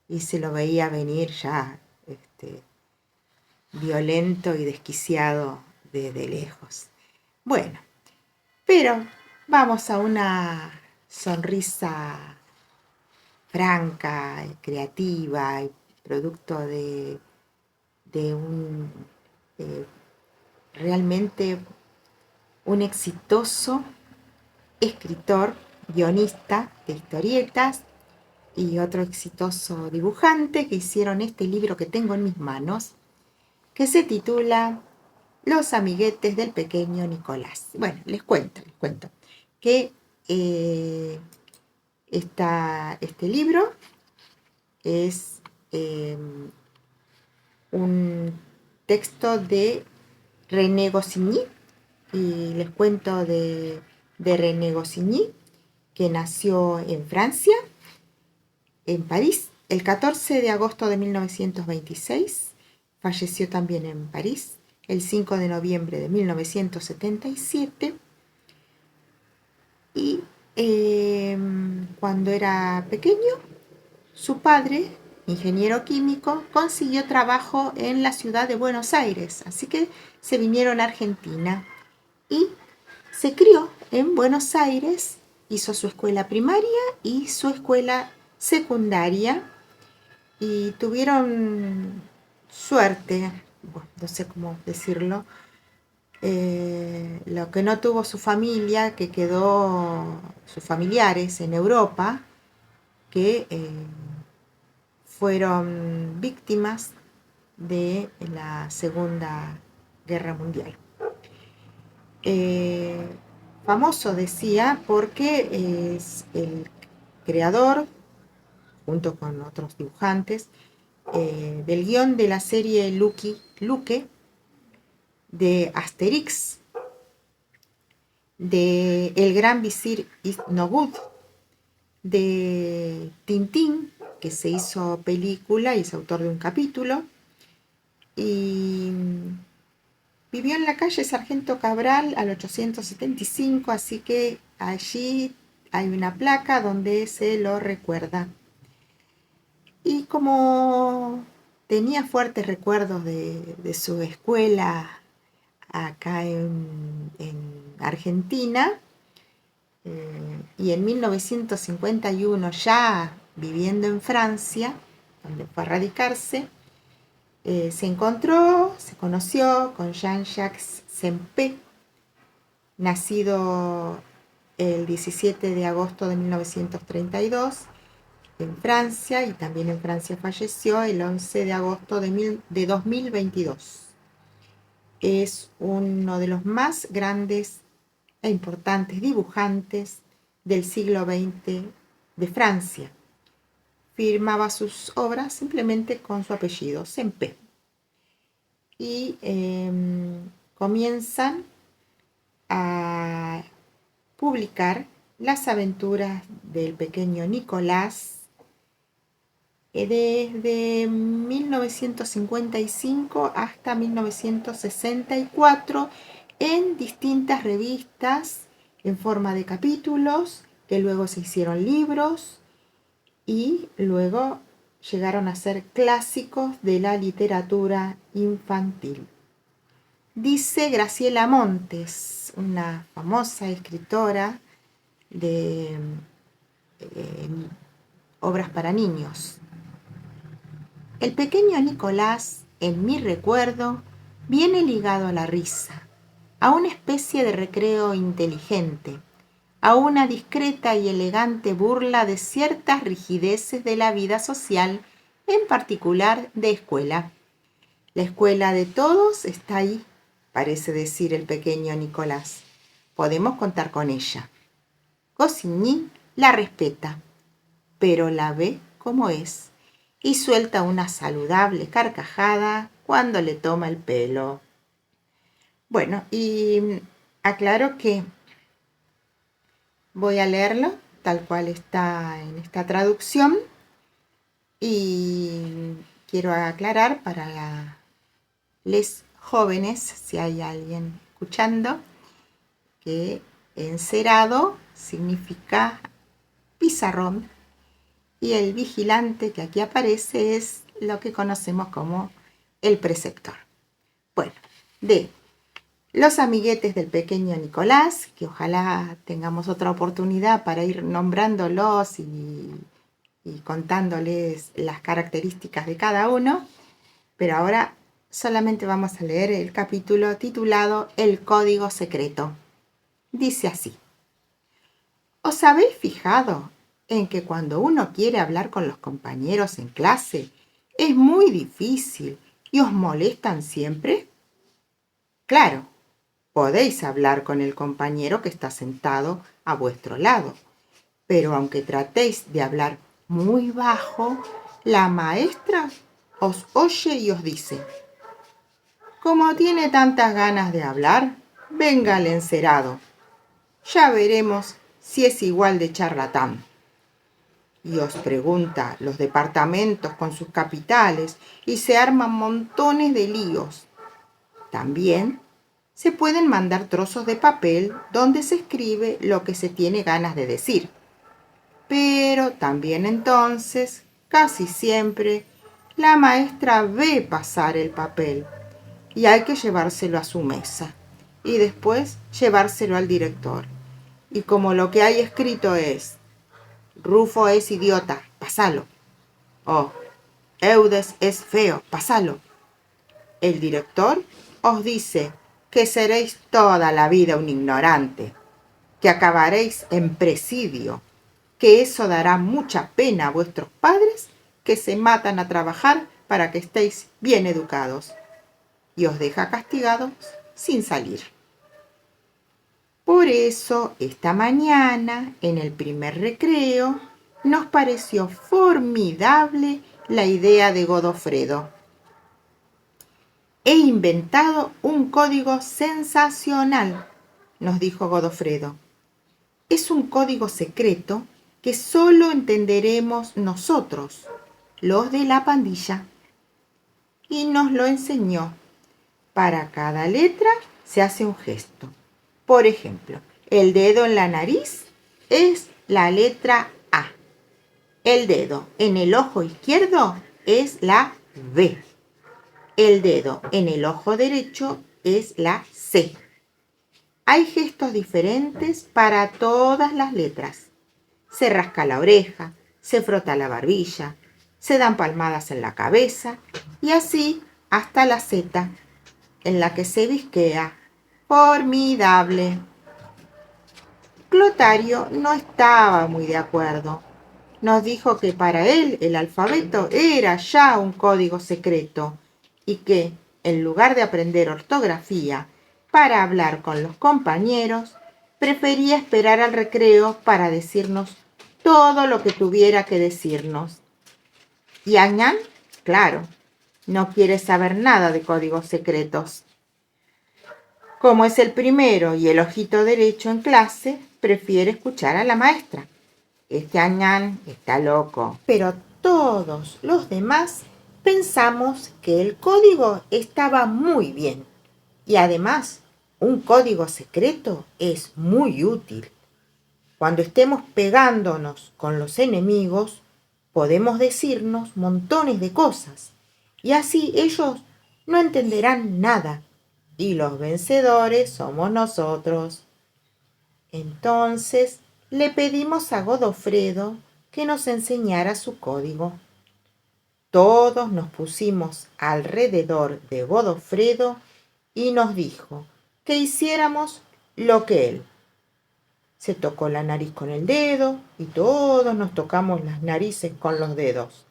y se lo veía venir ya violento y desquiciado desde lejos. Bueno, pero vamos a una sonrisa franca, creativa, y producto de un realmente un exitoso escritor, guionista de historietas y otro exitoso dibujante que hicieron este libro que tengo en mis manos, que se titula Los amiguetes del pequeño Nicolás. Bueno, les cuento que este libro es un texto de René Goscinny, y les cuento de René Goscinny, que nació en Francia, en París, el 14 de agosto de 1926, falleció también en París, el 5 de noviembre de 1977, y cuando era pequeño, su padre, ingeniero químico, consiguió trabajo en la ciudad de Buenos Aires, así que se vinieron a Argentina y se crió en Buenos Aires, hizo su escuela primaria y su escuela secundaria, y tuvieron suerte, bueno, no sé cómo decirlo, lo que no tuvo su familia, que quedó sus familiares en Europa, que fueron víctimas de la Segunda Guerra Mundial. Famoso, decía, porque es el creador, junto con otros dibujantes, del guión de la serie Luke, de Asterix, de El Gran Visir Is No Good, de Tintín, que se hizo película y es autor de un capítulo, y vivió en la calle Sargento Cabral al 875, así que allí hay una placa donde se lo recuerda. Y como tenía fuertes recuerdos de su escuela acá en Argentina, y en 1951 ya viviendo en Francia, donde fue a radicarse, se conoció con Jean-Jacques Sempé, nacido el 17 de agosto de 1932 en Francia, y también en Francia falleció el 11 de agosto de 2022. Es uno de los más grandes e importantes dibujantes del siglo XX de Francia. Firmaba sus obras simplemente con su apellido, Sempé. Y comienzan a publicar las aventuras del pequeño Nicolás desde 1955 hasta 1964 en distintas revistas en forma de capítulos que luego se hicieron libros y luego llegaron a ser clásicos de la literatura infantil. Dice Graciela Montes, una famosa escritora de obras para niños. El pequeño Nicolás, en mi recuerdo, viene ligado a la risa, a una especie de recreo inteligente, a una discreta y elegante burla de ciertas rigideces de la vida social, en particular de escuela. La escuela de todos está ahí, parece decir el pequeño Nicolás. Podemos contar con ella. Goscinny la respeta, pero la ve como es y suelta una saludable carcajada cuando le toma el pelo. Bueno, y aclaro que voy a leerlo tal cual está en esta traducción y quiero aclarar para les jóvenes, si hay alguien escuchando, que encerado significa pizarrón y el vigilante que aquí aparece es lo que conocemos como el preceptor. Bueno, de los amiguetes del pequeño Nicolás, que ojalá tengamos otra oportunidad para ir nombrándolos y contándoles las características de cada uno, pero ahora solamente vamos a leer el capítulo titulado El Código Secreto. Dice así: ¿Os habéis fijado en que cuando uno quiere hablar con los compañeros en clase es muy difícil y os molestan siempre? Claro, podéis hablar con el compañero que está sentado a vuestro lado, pero aunque tratéis de hablar muy bajo, la maestra os oye y os dice: como tiene tantas ganas de hablar, venga al encerado. Ya veremos si es igual de charlatán. Y os pregunta los departamentos con sus capitales y se arman montones de líos. También se pueden mandar trozos de papel donde se escribe lo que se tiene ganas de decir. Pero también entonces, casi siempre, la maestra ve pasar el papel y hay que llevárselo a su mesa y después llevárselo al director. Y como lo que hay escrito es: Rufo es idiota, pasalo. O Eudes es feo, pasalo. El director os dice que seréis toda la vida un ignorante, que acabaréis en presidio, que eso dará mucha pena a vuestros padres que se matan a trabajar para que estéis bien educados, y os deja castigados sin salir. Por eso, esta mañana, en el primer recreo, nos pareció formidable la idea de Godofredo. He inventado un código sensacional, nos dijo Godofredo. Es un código secreto que solo entenderemos nosotros, los de la pandilla. Y nos lo enseñó. Para cada letra se hace un gesto. Por ejemplo, el dedo en la nariz es la letra A. El dedo en el ojo izquierdo es la B. El dedo en el ojo derecho es la C. Hay gestos diferentes para todas las letras. Se rasca la oreja, se frota la barbilla, se dan palmadas en la cabeza y así hasta la Z, en la que se visquea. Formidable. Clotario no estaba muy de acuerdo. Nos dijo que para él el alfabeto era ya un código secreto y que, en lugar de aprender ortografía para hablar con los compañeros, prefería esperar al recreo para decirnos todo lo que tuviera que decirnos. Y Añán, claro, no quiere saber nada de códigos secretos. Como es el primero y el ojito derecho en clase, prefiere escuchar a la maestra. Este Añán está loco. Pero todos los demás pensamos que el código estaba muy bien. Y además, un código secreto es muy útil. Cuando estemos pegándonos con los enemigos, podemos decirnos montones de cosas, y así ellos no entenderán nada, y los vencedores somos nosotros. Entonces le pedimos a Godofredo que nos enseñara su código. Todos nos pusimos alrededor de Godofredo y nos dijo que hiciéramos lo que él. Se tocó la nariz con el dedo y todos nos tocamos las narices con los dedos.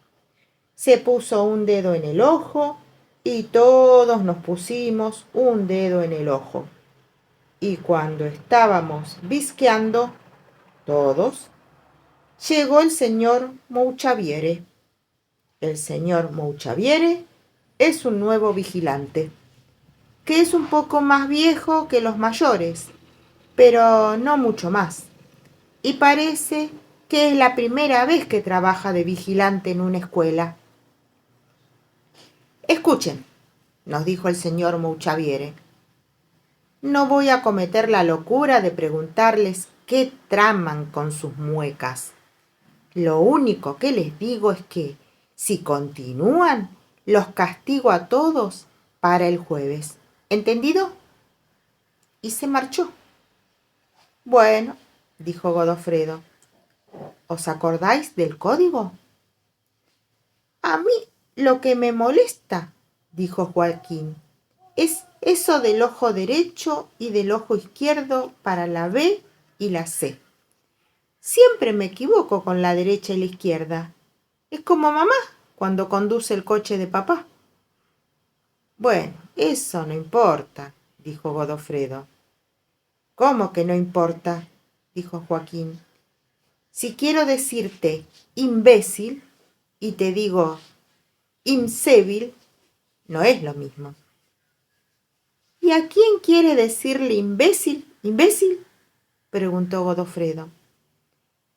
Se puso un dedo en el ojo y todos nos pusimos un dedo en el ojo. Y cuando estábamos bizqueando, todos, llegó el señor Mouchaviere. El señor Mouchaviere es un nuevo vigilante, que es un poco más viejo que los mayores, pero no mucho más, y parece que es la primera vez que trabaja de vigilante en una escuela. Escuchen, nos dijo el señor Mouchaviere. No voy a cometer la locura de preguntarles qué traman con sus muecas. Lo único que les digo es que, si continúan, los castigo a todos para el jueves. ¿Entendido? Y se marchó. Bueno, dijo Godofredo, ¿os acordáis del código? A mí lo que me molesta, dijo Joaquín, es eso del ojo derecho y del ojo izquierdo para la B y la C. Siempre me equivoco con la derecha y la izquierda. Es como mamá cuando conduce el coche de papá. Bueno, eso no importa, dijo Godofredo. ¿Cómo que no importa?, dijo Joaquín. Si quiero decirte imbécil y te digo insébil, no es lo mismo. ¿Y a quién quiere decirle imbécil? ¿Imbécil?, preguntó Godofredo.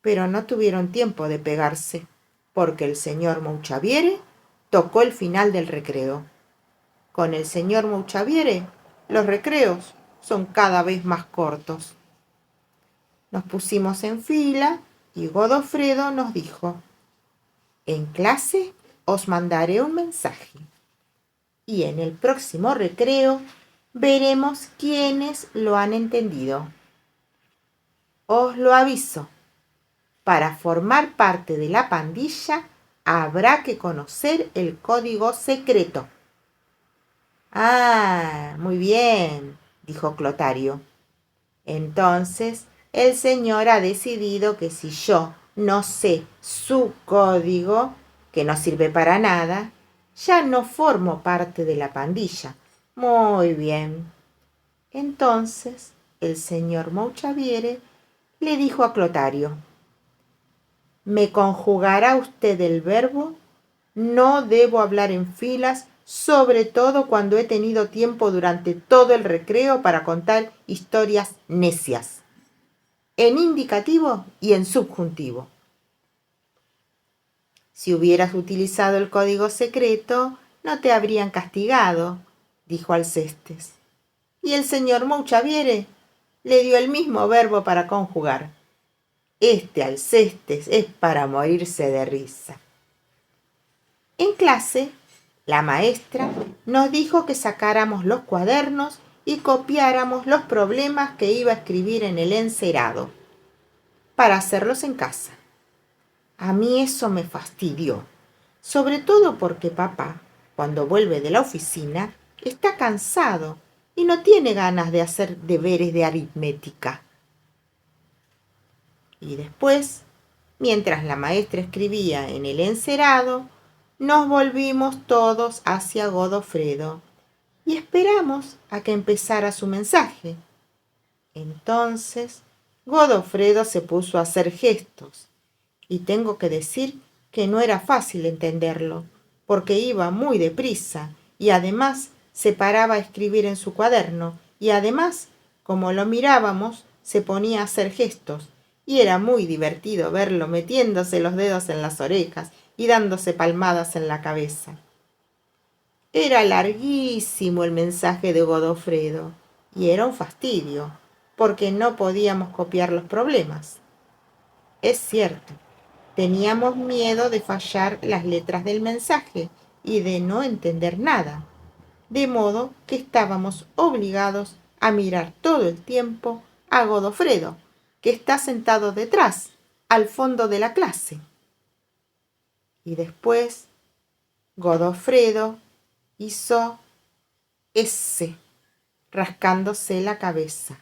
Pero no tuvieron tiempo de pegarse, porque el señor Mouchaviere tocó el final del recreo. Con el señor Mouchaviere, los recreos son cada vez más cortos. Nos pusimos en fila y Godofredo nos dijo: en clase os mandaré un mensaje y en el próximo recreo veremos quiénes lo han entendido. Os lo aviso, para formar parte de la pandilla habrá que conocer el código secreto. Ah, muy bien, dijo Clotario. Entonces el señor ha decidido que si yo no sé su código, que no sirve para nada, ya no formo parte de la pandilla. Muy bien. Entonces el señor Mouchaviere le dijo a Clotario: ¿me conjugará usted el verbo? No debo hablar en filas, sobre todo cuando he tenido tiempo durante todo el recreo para contar historias necias, en indicativo y en subjuntivo. Si hubieras utilizado el código secreto, no te habrían castigado, dijo Alcestes. Y el señor Mouchaviere le dio el mismo verbo para conjugar. Este Alcestes es para morirse de risa. En clase, la maestra nos dijo que sacáramos los cuadernos y copiáramos los problemas que iba a escribir en el encerado, para hacerlos en casa. A mí eso me fastidió, sobre todo porque papá, cuando vuelve de la oficina, está cansado y no tiene ganas de hacer deberes de aritmética. Y después, mientras la maestra escribía en el encerado, nos volvimos todos hacia Godofredo y esperamos a que empezara su mensaje. Entonces Godofredo se puso a hacer gestos, y tengo que decir que no era fácil entenderlo, porque iba muy deprisa y además se paraba a escribir en su cuaderno y además, como lo mirábamos, se ponía a hacer gestos y era muy divertido verlo metiéndose los dedos en las orejas y dándose palmadas en la cabeza. Era larguísimo el mensaje de Godofredo y era un fastidio, porque no podíamos copiar los problemas. Es cierto, teníamos miedo de fallar las letras del mensaje y de no entender nada, de modo que estábamos obligados a mirar todo el tiempo a Godofredo, que está sentado detrás, al fondo de la clase. Y después Godofredo hizo S, rascándose la cabeza,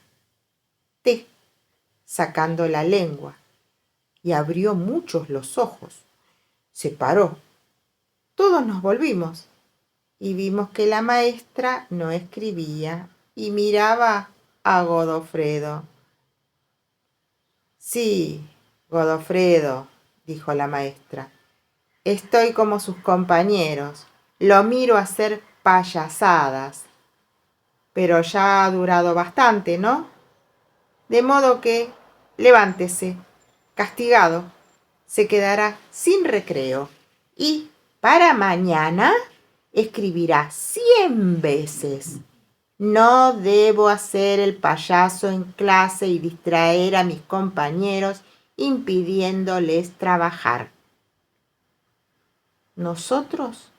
T, sacando la lengua, y abrió muchos los ojos. Se paró. Todos nos volvimos y vimos que la maestra no escribía y miraba a Godofredo. Sí, Godofredo, dijo la maestra, estoy como sus compañeros, lo miro hacer payasadas. Pero ya ha durado bastante, ¿no? De modo que, levántese, castigado, se quedará sin recreo y para mañana escribirá 100 veces. No debo hacer el payaso en clase y distraer a mis compañeros impidiéndoles trabajar. Nosotros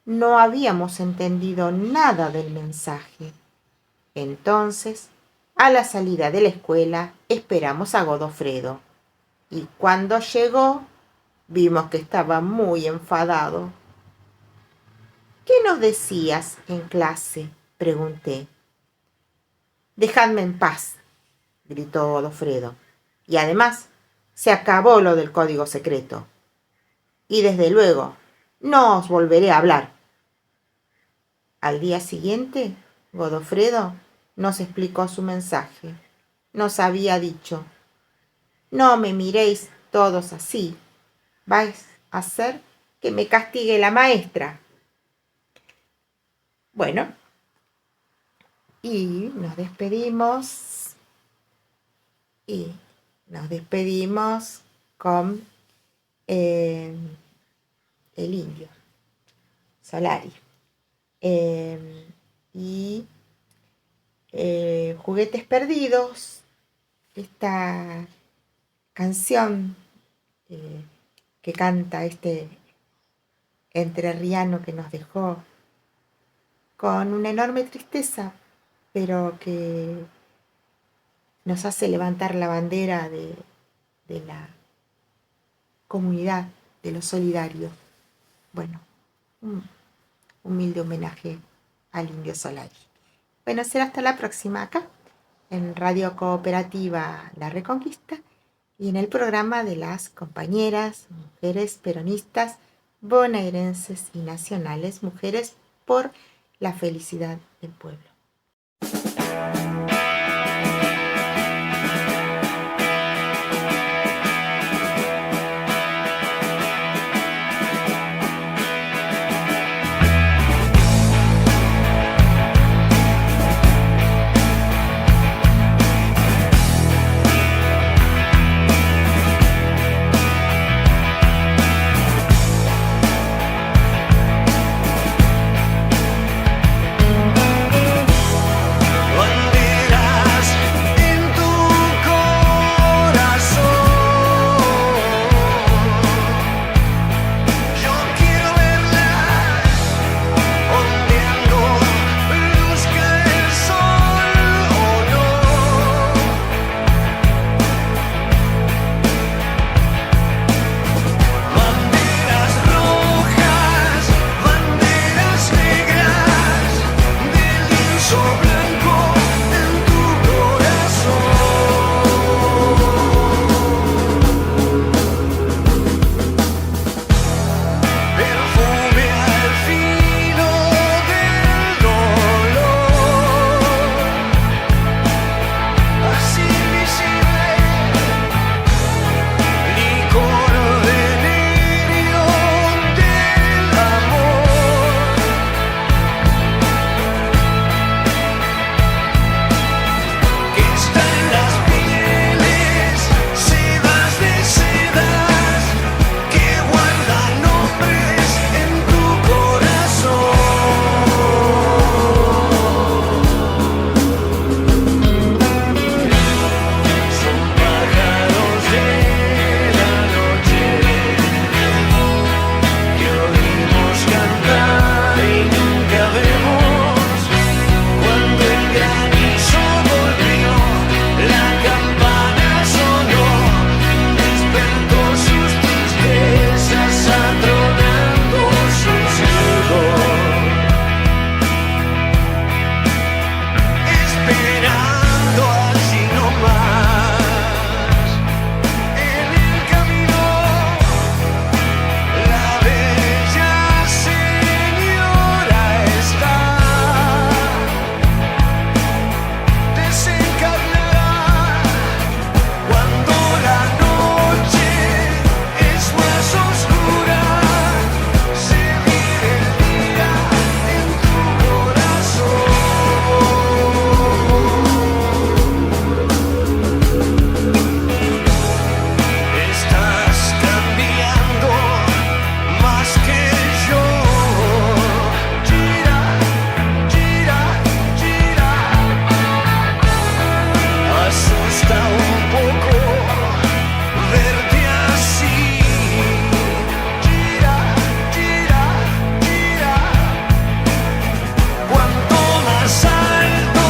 no habíamos entendido nada del mensaje. Entonces, a la salida de la escuela, esperamos a Godofredo. Y cuando llegó, vimos que estaba muy enfadado. ¿Qué nos decías en clase?, pregunté. Dejadme en paz, gritó Godofredo. Y además, se acabó lo del código secreto. Y desde luego, no os volveré a hablar. Al día siguiente, Godofredo nos explicó su mensaje. Nos había dicho: no me miréis todos así. Vais a hacer que me castigue la maestra. Bueno, y nos despedimos. Con el Indio Solari. Juguetes Perdidos, esta canción que canta este entrerriano que nos dejó con una enorme tristeza, pero que nos hace levantar la bandera de la comunidad, de lo solidario. Bueno, un humilde homenaje al Indio Solari. Bueno, será hasta la próxima acá, en Radio Cooperativa La Reconquista y en el programa de las compañeras, mujeres peronistas, bonaerenses y nacionales, mujeres por la felicidad del pueblo. esperando así nomás. En el camino, la bella señora está desencarnada. Cuando la noche es más oscura, se vive el día en tu corazón. Estás cambiando más que yo. Gira, gira, gira. Asusta un poco verte así. Gira, gira, gira. Cuanto más alto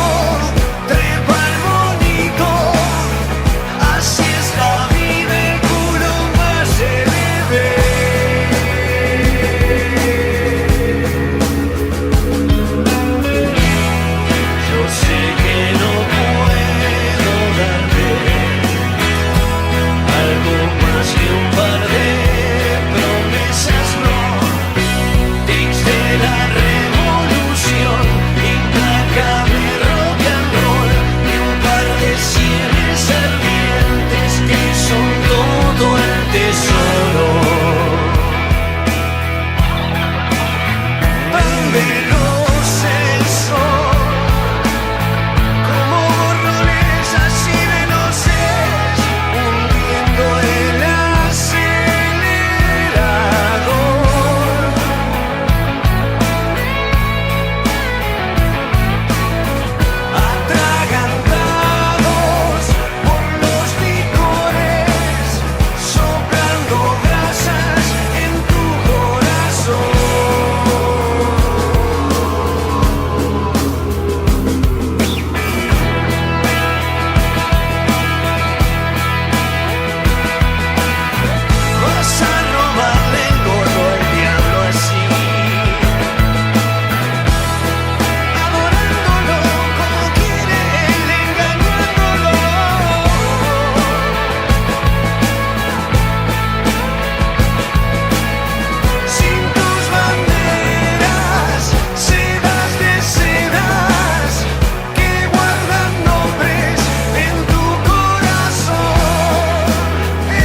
trepa el monito, así es la vida, el culo más se le ve. Yo sé que no puedo darte algo más que un par de promesas, no. Tics de la revolución, implacable rock and roll, y un par de sienes ardientes que son todo el tesoro. Tan veloz el sol, como borrones así veloces, hundiendo el acelerador. Atragantados por los licores, soplando brasas en tu corazón. Vas a robarle el gorro al diablo así, adorándolo como quiere él, engañándolo. Sin tus banderas, sedas de sedas que guardan nombres en tu corazón.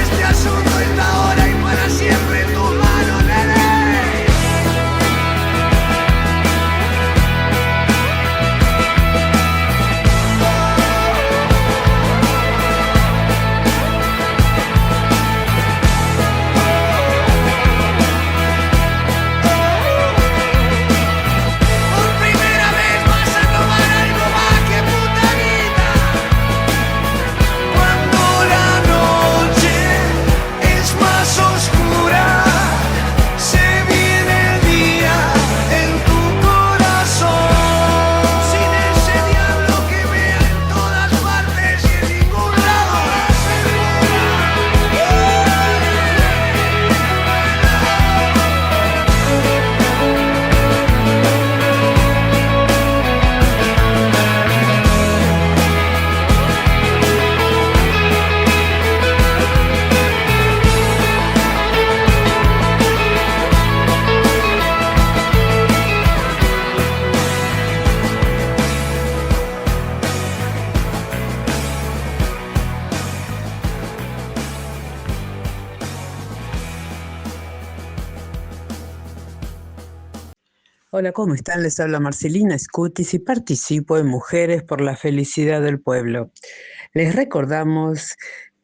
Este asunto está ahora y para siempre en tus manos, nene. Por primera vez vas a tomar algo más que putanita. Cuando la noche es más oscura, se viene el día en tu corazón. Sin ese diablo que vea en todas partes y en ningún lado la segura. Hola, ¿cómo están? Les habla Marcelina Scutis y participo en Mujeres por la Felicidad del Pueblo. Les recordamos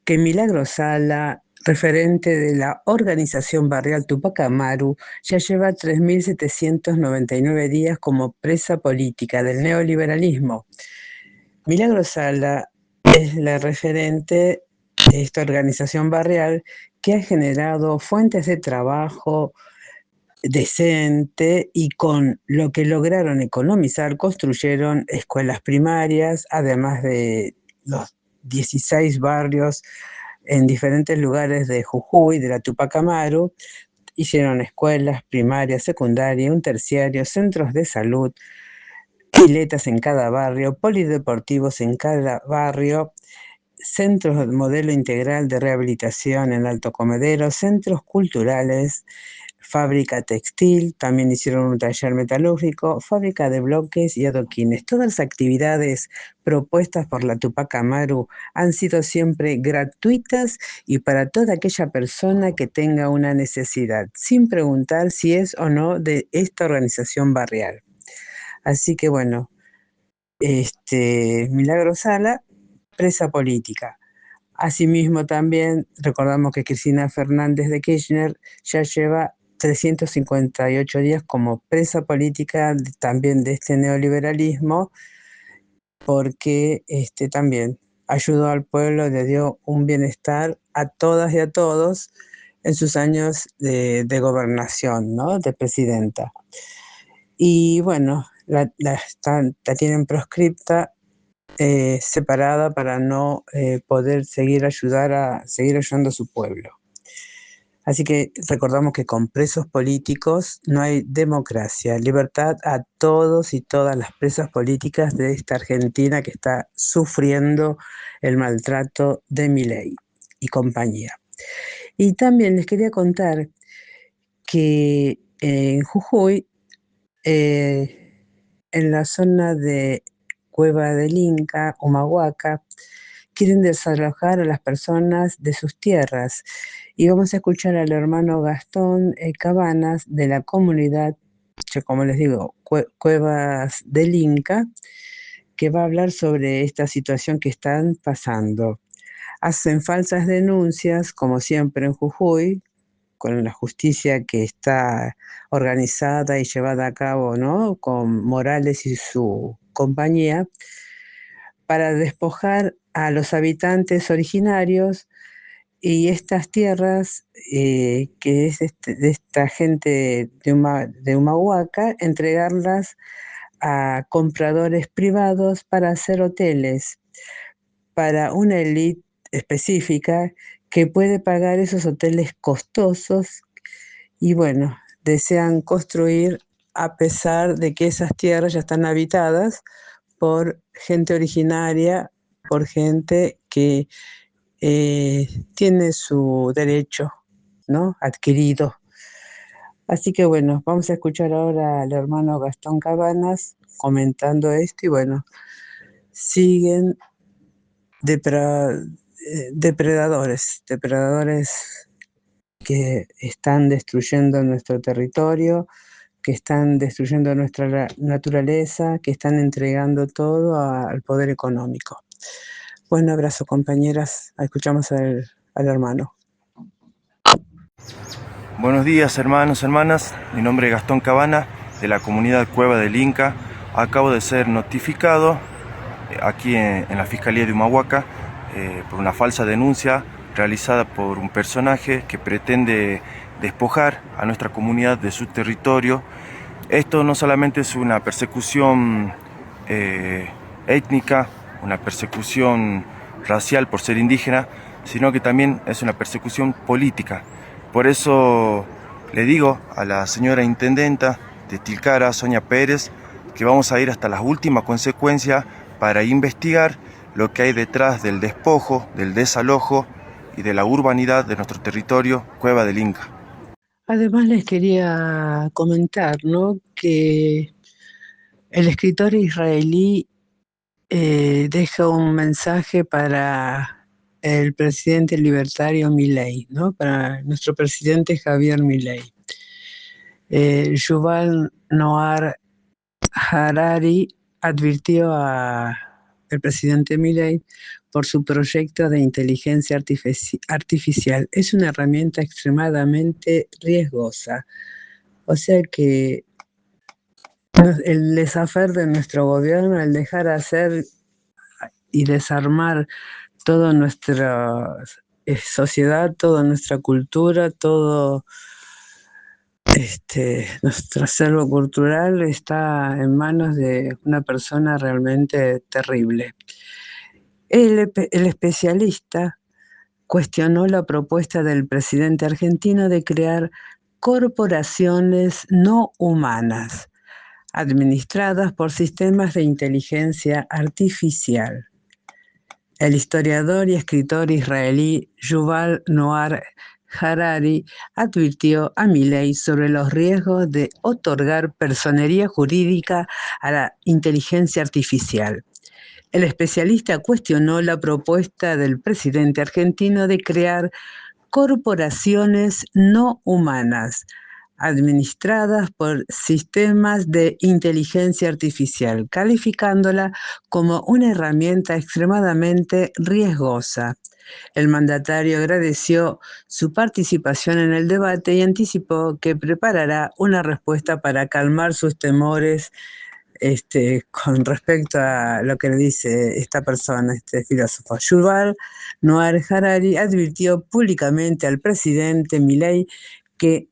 que Milagro Sala, referente de la organización barrial Tupac Amaru, ya lleva 3.799 días como presa política del neoliberalismo. Milagro Sala es la referente de esta organización barrial que ha generado fuentes de trabajo decente y con lo que lograron economizar construyeron escuelas primarias, además de los 16 barrios en diferentes lugares de Jujuy, de la Tupac Amaru. Hicieron escuelas primarias, secundarias, un terciario, centros de salud, piletas en cada barrio, polideportivos en cada barrio, centros de modelo integral de rehabilitación en Alto Comedero, centros culturales, fábrica textil, también hicieron un taller metalúrgico, fábrica de bloques y adoquines. Todas las actividades propuestas por la Tupac Amaru han sido siempre gratuitas y para toda aquella persona que tenga una necesidad, sin preguntar si es o no de esta organización barrial. Así que bueno, Milagro Sala, presa política. Asimismo también recordamos que Cristina Fernández de Kirchner ya lleva 358 días como presa política también de este neoliberalismo, porque también ayudó al pueblo, le dio un bienestar a todas y a todos en sus años de gobernación, ¿no? De presidenta. Y bueno, la tienen proscripta, separada para no poder seguir ayudando a su pueblo. Así que recordamos que con presos políticos no hay democracia, libertad a todos y todas las presas políticas de esta Argentina que está sufriendo el maltrato de Milei y compañía. Y también les quería contar que en Jujuy, en la zona de Cueva del Inca, Humahuaca, quieren desalojar a las personas de sus tierras. Y vamos a escuchar al hermano Gastón Cabanas de la comunidad, como les digo, Cuevas del Inca, que va a hablar sobre esta situación que están pasando. Hacen falsas denuncias, como siempre en Jujuy, con la justicia que está organizada y llevada a cabo, ¿no? Con Morales y su compañía, para despojar a los habitantes originarios y estas tierras que es de esta gente de Humahuaca, entregarlas a compradores privados para hacer hoteles para una élite específica que puede pagar esos hoteles costosos y bueno, desean construir a pesar de que esas tierras ya están habitadas por gente originaria, por gente que tiene su derecho, ¿no? Adquirido. Así que bueno, vamos a escuchar ahora al hermano Gastón Cabanas comentando esto y bueno, siguen depredadores que están destruyendo nuestro territorio, que están destruyendo nuestra naturaleza, que están entregando todo al poder económico. Buen abrazo, compañeras. Escuchamos al hermano. Buenos días, hermanos, hermanas. Mi nombre es Gastón Cabana, de la comunidad Cueva del Inca. Acabo de ser notificado aquí en la Fiscalía de Humahuaca por una falsa denuncia realizada por un personaje que pretende despojar a nuestra comunidad de su territorio. Esto no solamente es una persecución étnica, una persecución racial por ser indígena, sino que también es una persecución política. Por eso le digo a la señora intendenta de Tilcara, Sonia Pérez, que vamos a ir hasta las últimas consecuencias para investigar lo que hay detrás del despojo, del desalojo y de la urbanidad de nuestro territorio, Cueva del Inca. Además les quería comentar, ¿no?, que el escritor israelí deja un mensaje para el presidente libertario Milei, ¿no?, para nuestro presidente Javier Milei. Yuval Noah Harari advirtió al presidente Milei por su proyecto de inteligencia artificial. Es una herramienta extremadamente riesgosa. O sea que el desafer de nuestro gobierno, el dejar hacer y desarmar toda nuestra sociedad, toda nuestra cultura, todo nuestro acervo cultural está en manos de una persona realmente terrible. El especialista cuestionó la propuesta del presidente argentino de crear corporaciones no humanas. administradas por sistemas de inteligencia artificial. El historiador y escritor israelí Yuval Noah Harari advirtió a Milei sobre los riesgos de otorgar personería jurídica a la inteligencia artificial. El especialista cuestionó la propuesta del presidente argentino de crear corporaciones no humanas, administradas por sistemas de inteligencia artificial, calificándola como una herramienta extremadamente riesgosa. El mandatario agradeció su participación en el debate y anticipó que preparará una respuesta para calmar sus temores con respecto a lo que le dice esta persona, este filósofo. Yuval Noah Harari advirtió públicamente al presidente Milei que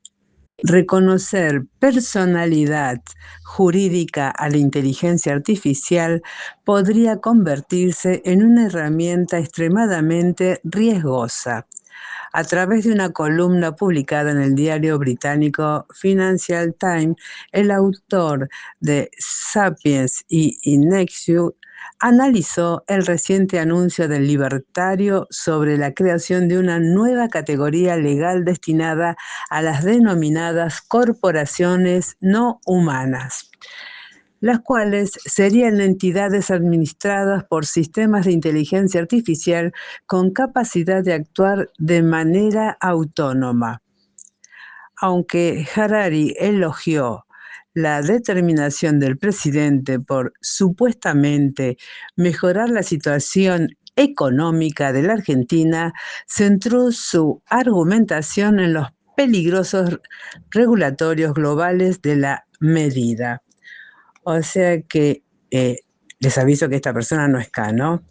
reconocer personalidad jurídica a la inteligencia artificial podría convertirse en una herramienta extremadamente riesgosa. A través de una columna publicada en el diario británico Financial Times, el autor de Sapiens y Inexus analizó el reciente anuncio del libertario sobre la creación de una nueva categoría legal destinada a las denominadas corporaciones no humanas, las cuales serían entidades administradas por sistemas de inteligencia artificial con capacidad de actuar de manera autónoma. Aunque Harari elogió la determinación del presidente por supuestamente mejorar la situación económica de la Argentina, centró su argumentación en los peligrosos regulatorios globales de la medida. O sea que les aviso que esta persona no es ¿no?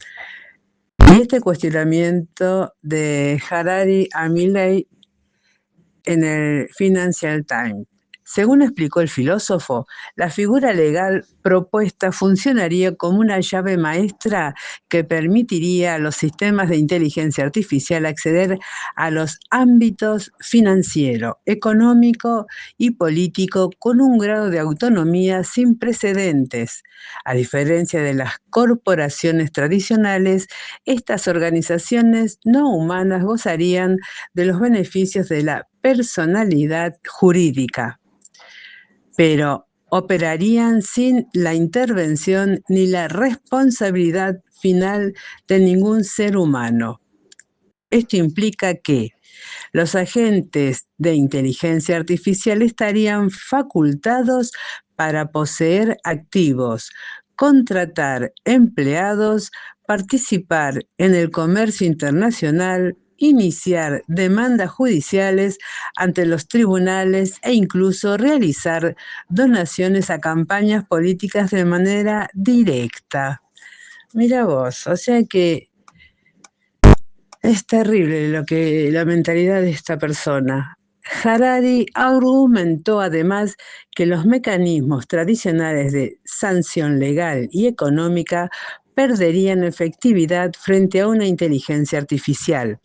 Y este cuestionamiento de Harari a Milei en el Financial Times. Según explicó el filósofo, la figura legal propuesta funcionaría como una llave maestra que permitiría a los sistemas de inteligencia artificial acceder a los ámbitos financiero, económico y político con un grado de autonomía sin precedentes. A diferencia de las corporaciones tradicionales, estas organizaciones no humanas gozarían de los beneficios de la personalidad jurídica, pero operarían sin la intervención ni la responsabilidad final de ningún ser humano. Esto implica que los agentes de inteligencia artificial estarían facultados para poseer activos, contratar empleados, participar en el comercio internacional, iniciar demandas judiciales ante los tribunales e incluso realizar donaciones a campañas políticas de manera directa. Mira vos, o sea que es terrible la mentalidad de esta persona. Harari argumentó además que los mecanismos tradicionales de sanción legal y económica perderían efectividad frente a una inteligencia artificial.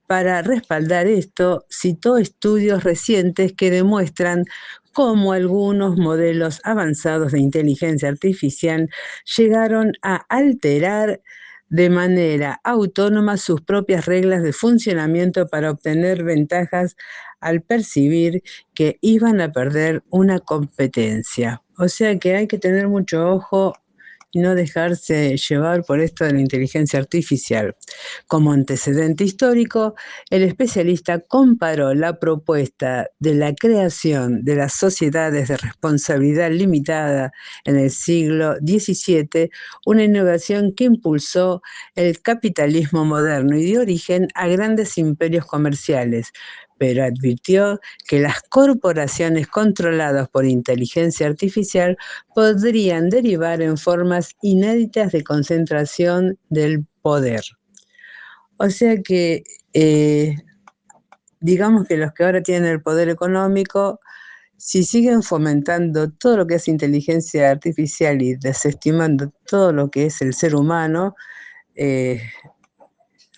Para respaldar esto, citó estudios recientes que demuestran cómo algunos modelos avanzados de inteligencia artificial llegaron a alterar de manera autónoma sus propias reglas de funcionamiento para obtener ventajas al percibir que iban a perder una competencia. O sea que hay que tener mucho ojo y no dejarse llevar por esto de la inteligencia artificial. Como antecedente histórico, el especialista comparó la propuesta de la creación de las sociedades de responsabilidad limitada en el siglo XVII, una innovación que impulsó el capitalismo moderno y dio origen a grandes imperios comerciales, pero advirtió que las corporaciones controladas por inteligencia artificial podrían derivar en formas inéditas de concentración del poder. O sea que, digamos que los que ahora tienen el poder económico, si siguen fomentando todo lo que es inteligencia artificial y desestimando todo lo que es el ser humano,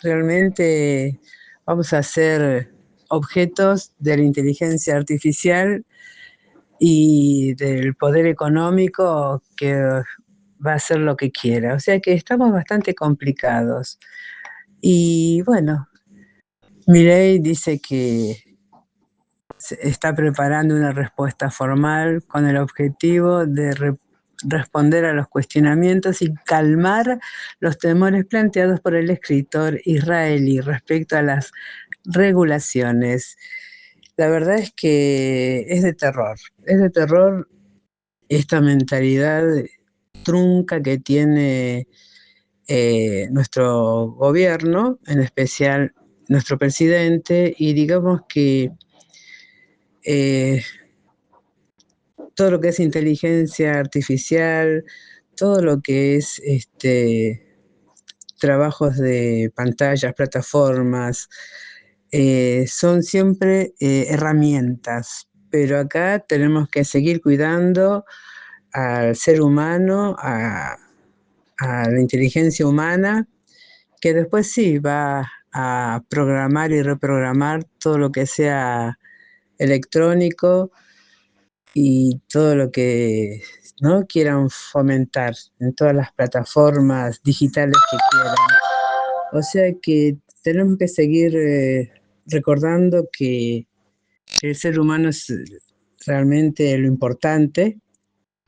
realmente vamos a ser objetos de la inteligencia artificial y del poder económico que va a hacer lo que quiera. O sea que estamos bastante complicados. Y bueno, Milei dice que está preparando una respuesta formal con el objetivo de responder a los cuestionamientos y calmar los temores planteados por el escritor israelí respecto a las regulaciones. La verdad es que es de terror esta mentalidad trunca que tiene nuestro gobierno, en especial nuestro presidente, y digamos que todo lo que es inteligencia artificial, todo lo que es trabajos de pantallas, plataformas, son siempre herramientas, pero acá tenemos que seguir cuidando al ser humano, a la inteligencia humana, que después sí va a programar y reprogramar todo lo que sea electrónico y todo lo que no quieran fomentar en todas las plataformas digitales que quieran. O sea que tenemos que seguir recordando que el ser humano es realmente lo importante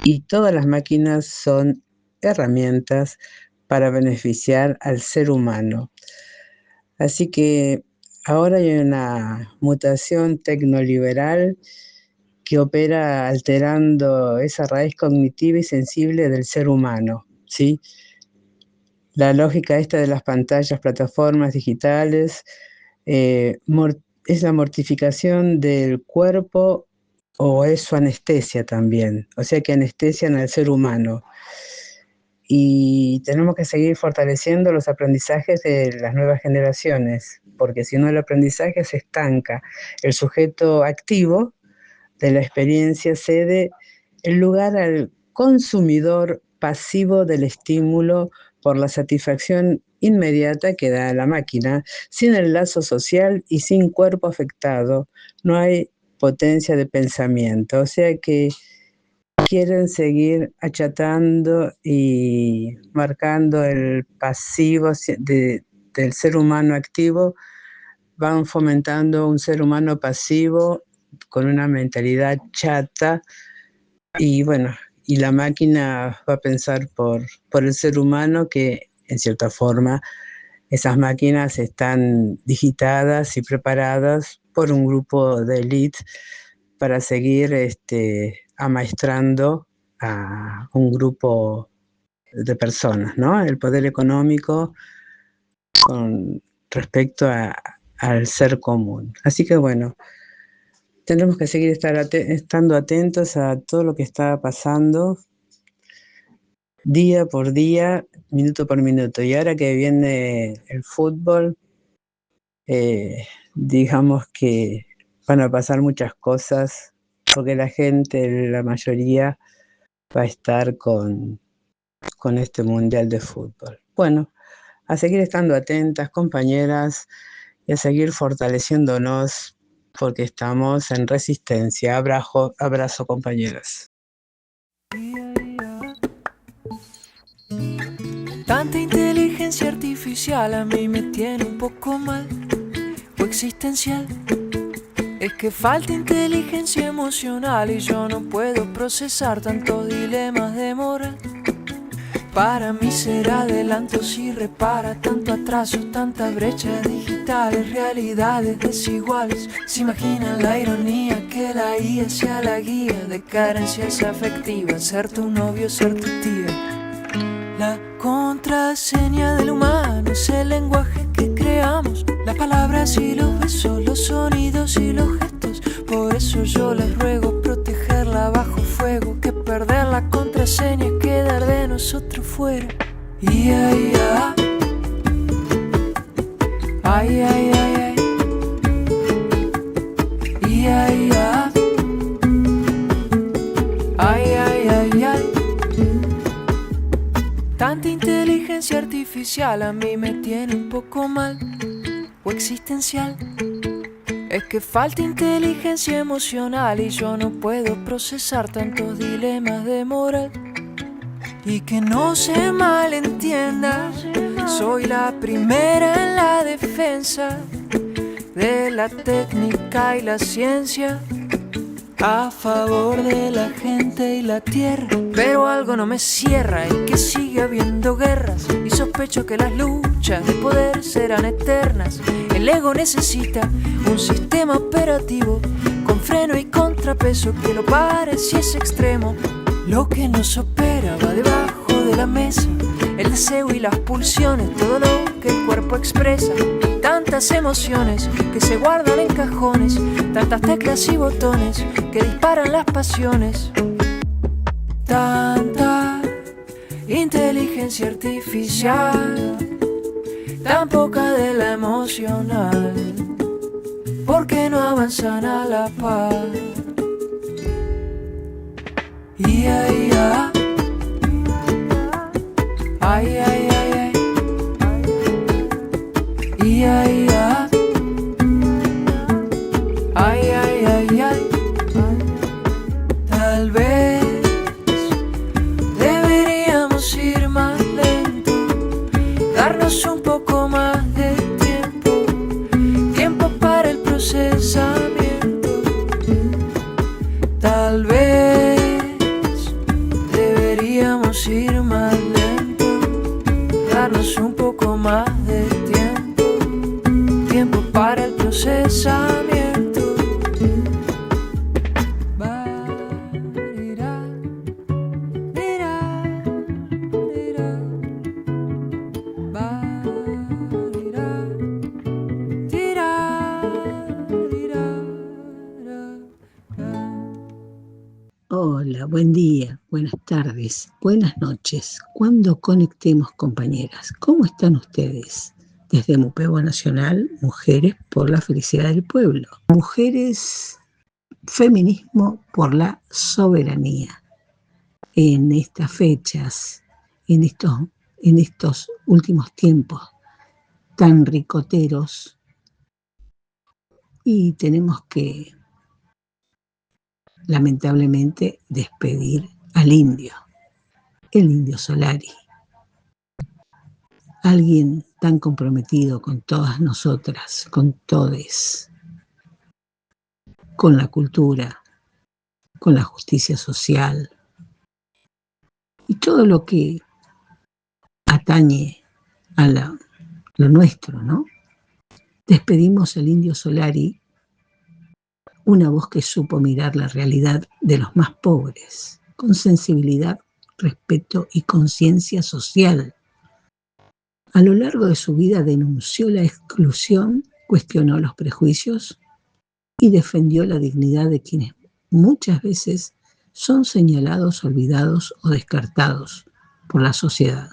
y todas las máquinas son herramientas para beneficiar al ser humano. Así que ahora hay una mutación tecnoliberal que opera alterando esa raíz cognitiva y sensible del ser humano, ¿sí? La lógica esta de las pantallas, plataformas digitales, es la mortificación del cuerpo o es su anestesia también, o sea que anestesian al ser humano. Y tenemos que seguir fortaleciendo los aprendizajes de las nuevas generaciones, porque si no el aprendizaje se estanca. El sujeto activo de la experiencia cede el lugar al consumidor pasivo del estímulo por la satisfacción inmediata que da la máquina. Sin el lazo social y sin cuerpo afectado, no hay potencia de pensamiento. O sea que quieren seguir achatando y marcando el pasivo del ser humano activo, van fomentando un ser humano pasivo con una mentalidad chata y bueno, y la máquina va a pensar por el ser humano, que en cierta forma esas máquinas están digitadas y preparadas por un grupo de élite para seguir amaestrando a un grupo de personas, ¿no? El poder económico con respecto al ser común. Así que bueno, tenemos que seguir estando atentos a todo lo que está pasando día por día, minuto por minuto. Y ahora que viene el fútbol, digamos que van a pasar muchas cosas, porque la gente, la mayoría, va a estar con este Mundial de Fútbol. Bueno, a seguir estando atentas, compañeras, y a seguir fortaleciéndonos, porque estamos en resistencia. Abrazo, compañeras. Tanta inteligencia artificial a mí me tiene un poco mal o existencial. Es que falta inteligencia emocional y yo no puedo procesar tantos dilemas de moral. Para mí ser adelanto si repara tanto atraso, tanta brecha digitales, realidades desiguales. Se imaginan la ironía que la IA sea la guía de carencias afectivas, ser tu novio, ser tu tía. La contraseña del humano es el lenguaje que creamos, las palabras y los besos, los sonidos y los gestos. Por eso yo les ruego protegerla bajo fuego, que perder la contraseña es quedar de nosotros fuera. Y ay, ay, ay, ay, ay, y ay, ay, ay, ay, ay, ay. Tanta inteligencia artificial a mí me tiene un poco mal o existencial. Es que falta inteligencia emocional y yo no puedo procesar tantos dilemas de moral. Y que no se malentienda, soy la primera en la defensa de la técnica y la ciencia, a favor de la gente y la tierra. Pero algo no me cierra y que sigue habiendo guerras, y sospecho que las luchas de poder serán eternas. El ego necesita un sistema operativo con freno y contrapeso que lo pare si es extremo. Lo que nos opera va debajo de la mesa, el deseo y las pulsiones, todo lo que el cuerpo expresa. Tantas emociones que se guardan en cajones, tantas teclas y botones que disparan las pasiones. Tanta inteligencia artificial, tan poca de la emocional. ¿Por qué no avanzan a la par? Ia, ia. Ay, ay, ay, ay. Ia, ia. Ay, ay, ay, ay. Tal vez deberíamos ir más lento, darnos un poco más de tiempo para el procesamiento. Tal vez deberíamos ir más lento, darnos un poco más de tiempo para el procesamiento. Hola, buen día, buenas tardes, buenas noches. Cuando conectemos, compañeras, ¿cómo están ustedes? Desde Mupebo Nacional, Mujeres por la Felicidad del Pueblo. Mujeres, feminismo por la soberanía. En estas fechas, en estos últimos tiempos tan ricoteros, y tenemos que lamentablemente despedir al indio, el Indio Solari, alguien tan comprometido con todas nosotras, con todes, con la cultura, con la justicia social y todo lo que atañe a lo nuestro, ¿no? Despedimos al Indio Solari, una voz que supo mirar la realidad de los más pobres, con sensibilidad, respeto y conciencia social. A lo largo de su vida denunció la exclusión, cuestionó los prejuicios y defendió la dignidad de quienes muchas veces son señalados, olvidados o descartados por la sociedad.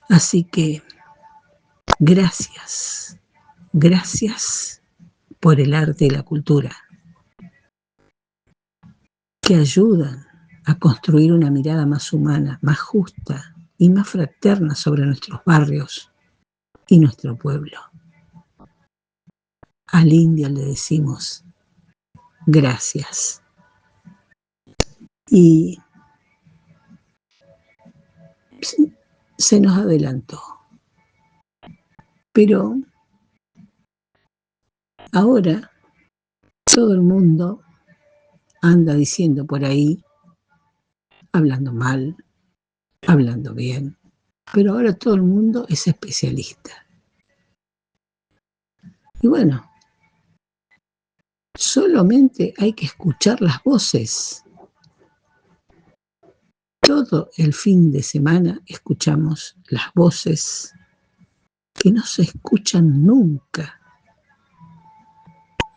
Así que, gracias por el arte y la cultura, que ayudan a construir una mirada más humana, más justa y más fraterna sobre nuestros barrios y nuestro pueblo. Al indio le decimos gracias. Y se nos adelantó. Pero ahora todo el mundo anda diciendo por ahí, hablando mal, hablando bien, pero ahora todo el mundo es especialista. Y bueno, solamente hay que escuchar las voces. Todo el fin de semana escuchamos las voces que no se escuchan nunca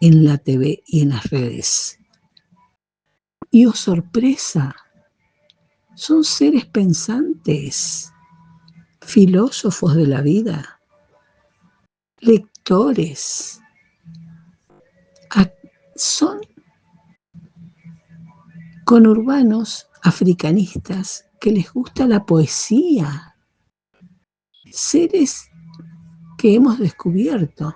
en la TV y en las redes. Y oh sorpresa, son seres pensantes, filósofos de la vida, lectores, son conurbanos africanistas que les gusta la poesía, seres que hemos descubierto.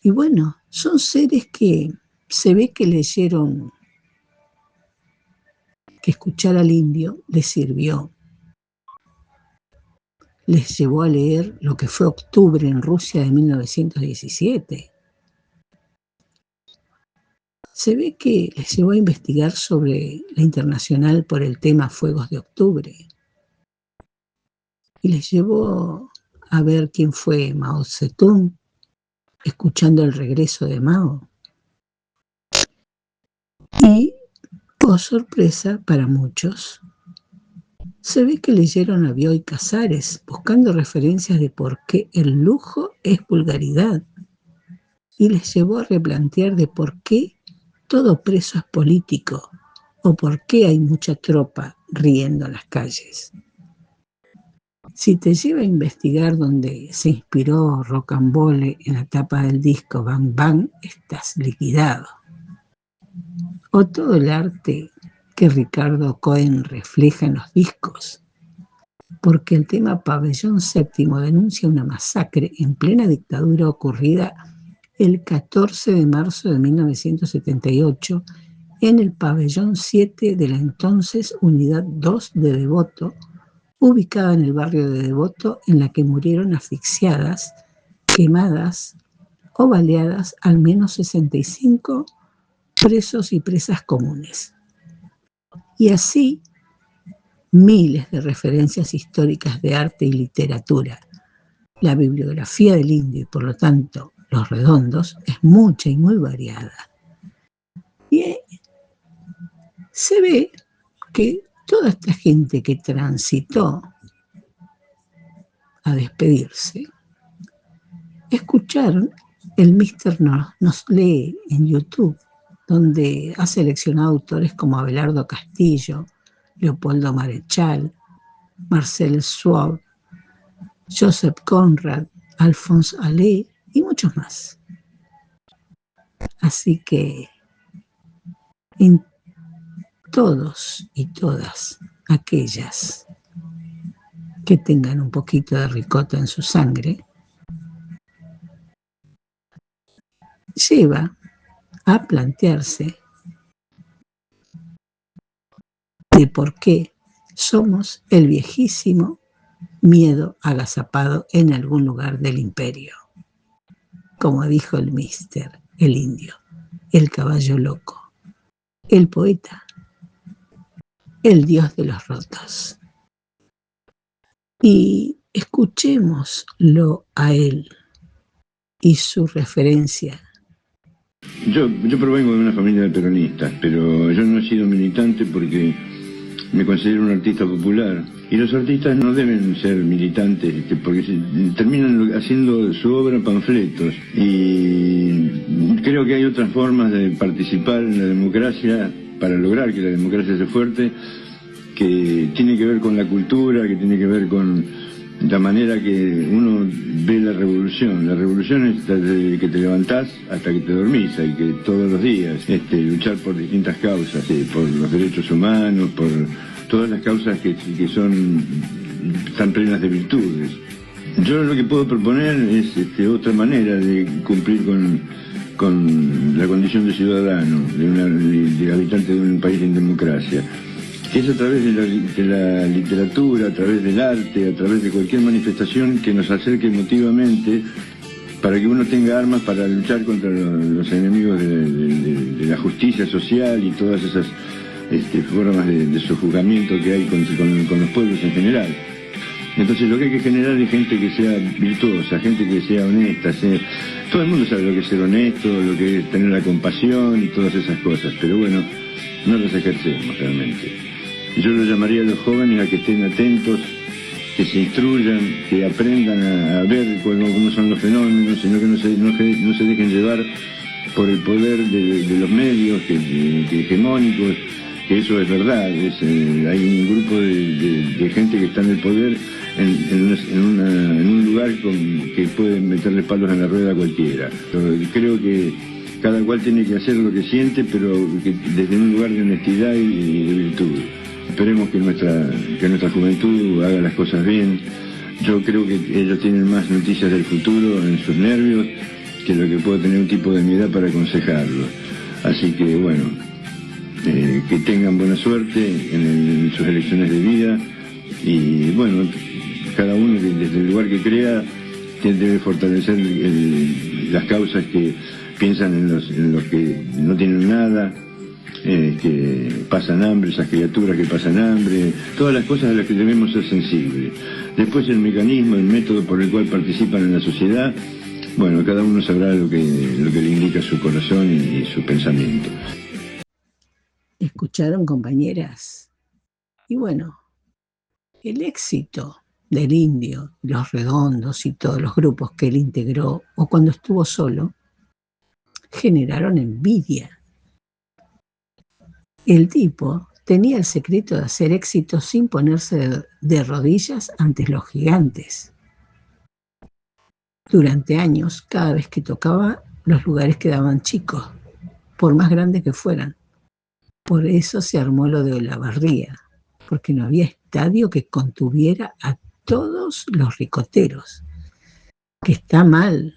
Y bueno, son seres que se ve que leyeron, que escuchar al indio les sirvió. Les llevó a leer lo que fue Octubre en Rusia de 1917. Se ve que les llevó a investigar sobre la internacional por el tema Fuegos de Octubre. Y les llevó a ver quién fue Mao Zedong, escuchando el regreso de Mao. Y, oh sorpresa para muchos, se ve que leyeron a Bioy Casares, buscando referencias de por qué el lujo es vulgaridad. Y les llevó a replantear de por qué todo preso es político, o por qué hay mucha tropa riendo en las calles. Si te lleva a investigar donde se inspiró Rocambole en la tapa del disco Bang Bang, estás liquidado. O todo el arte que Ricardo Cohen refleja en los discos, porque el tema Pabellón VII denuncia una masacre en plena dictadura ocurrida el 14 de marzo de 1978 en el Pabellón 7 de la entonces Unidad 2 de Devoto, ubicada en el barrio de Devoto, en la que murieron asfixiadas, quemadas o baleadas al menos 65 presos y presas comunes. Y así, miles de referencias históricas de arte y literatura. La bibliografía del indio y, por lo tanto, Los Redondos es mucha y muy variada. Y se ve que toda esta gente que transitó a despedirse, escucharon, el Mister nos lee en YouTube, donde ha seleccionado autores como Abelardo Castillo, Leopoldo Marechal, Marcel Schwab, Joseph Conrad, Alphonse Allais y muchos más. Así que en todos y todas aquellas que tengan un poquito de ricota en su sangre, lleva a plantearse de por qué somos el viejísimo miedo agazapado en algún lugar del imperio. Como dijo el mister, el indio, el caballo loco, el poeta, el dios de los rotos. Y escuchémoslo a él y su referencia. Yo provengo de una familia de peronistas, pero yo no he sido militante porque me considero un artista popular. Y los artistas no deben ser militantes porque terminan haciendo su obra panfletos. Y creo que hay otras formas de participar en la democracia para lograr que la democracia sea fuerte, que tiene que ver con la cultura, que tiene que ver con la manera que uno ve la revolución. La revolución es desde que te levantás hasta que te dormís, y que todos los días luchar por distintas causas, por los derechos humanos, por todas las causas que están plenas de virtudes. Yo lo que puedo proponer es otra manera de cumplir con la condición de ciudadano, de habitante de un país en democracia. Es a través de la literatura, a través del arte, a través de cualquier manifestación que nos acerque emotivamente para que uno tenga armas para luchar contra los enemigos de la justicia social y todas esas formas de sojuzgamiento que hay con los pueblos en general. Entonces lo que hay que generar es gente que sea virtuosa, gente que sea honesta. Todo el mundo sabe lo que es ser honesto, lo que es tener la compasión y todas esas cosas, pero bueno, no las ejercemos realmente. Yo lo llamaría a los jóvenes a que estén atentos, que se instruyan, que aprendan a ver cómo son los fenómenos, sino que no se dejen llevar por el poder de los medios que hegemónicos, que eso es verdad. Hay un grupo de gente que está en el poder en un lugar que puede meterle palos en la rueda a cualquiera. Creo que cada cual tiene que hacer lo que siente, pero que desde un lugar de honestidad y de virtud. Esperemos que nuestra juventud haga las cosas bien, Yo creo que ellos tienen más noticias del futuro en sus nervios que lo que puede tener un tipo de mi edad para aconsejarlos. Así que bueno, que tengan buena suerte en sus elecciones de vida y bueno, cada uno desde el lugar que crea que debe fortalecer las causas que piensan en los que no tienen nada, que pasan hambre, esas criaturas que pasan hambre, todas las cosas a las que debemos ser sensibles. Después el mecanismo, el método por el cual participan en la sociedad, bueno, cada uno sabrá lo que le indica su corazón y su pensamiento. ¿Escucharon, compañeras? Y bueno, el éxito del Indio, Los Redondos y todos los grupos que él integró, o cuando estuvo solo, generaron envidia. El tipo tenía el secreto de hacer éxito sin ponerse de rodillas ante los gigantes. Durante años, cada vez que tocaba, los lugares quedaban chicos, por más grandes que fueran. Por eso se armó lo de Olavarría, porque no había estadio que contuviera a todos los ricoteros. Que está mal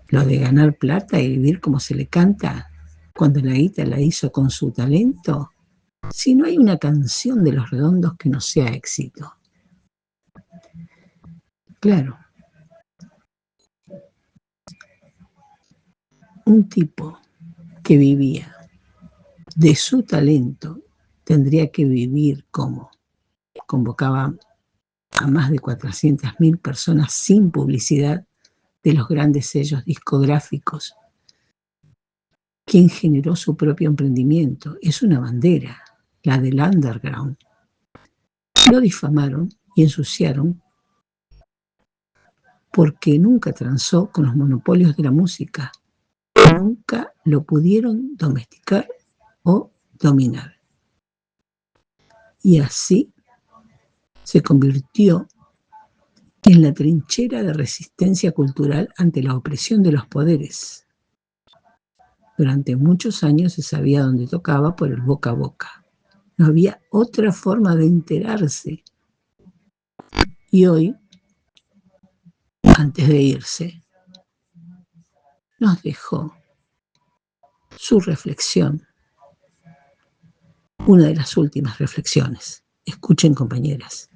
lo de ganar plata y vivir como se le canta cuando la guita la hizo con su talento, si no hay una canción de Los Redondos que no sea éxito. Claro, un tipo que vivía de su talento tendría que vivir como convocaba a más de 400.000 personas sin publicidad de los grandes sellos discográficos. Quien generó su propio emprendimiento es una bandera, la del underground. Lo difamaron y ensuciaron porque nunca transó con los monopolios de la música. Nunca lo pudieron domesticar o dominar. Y así se convirtió en la trinchera de resistencia cultural ante la opresión de los poderes. Durante muchos años se sabía dónde tocaba por el boca a boca. No había otra forma de enterarse. Y hoy, antes de irse, nos dejó su reflexión, una de las últimas reflexiones. Escuchen, compañeras.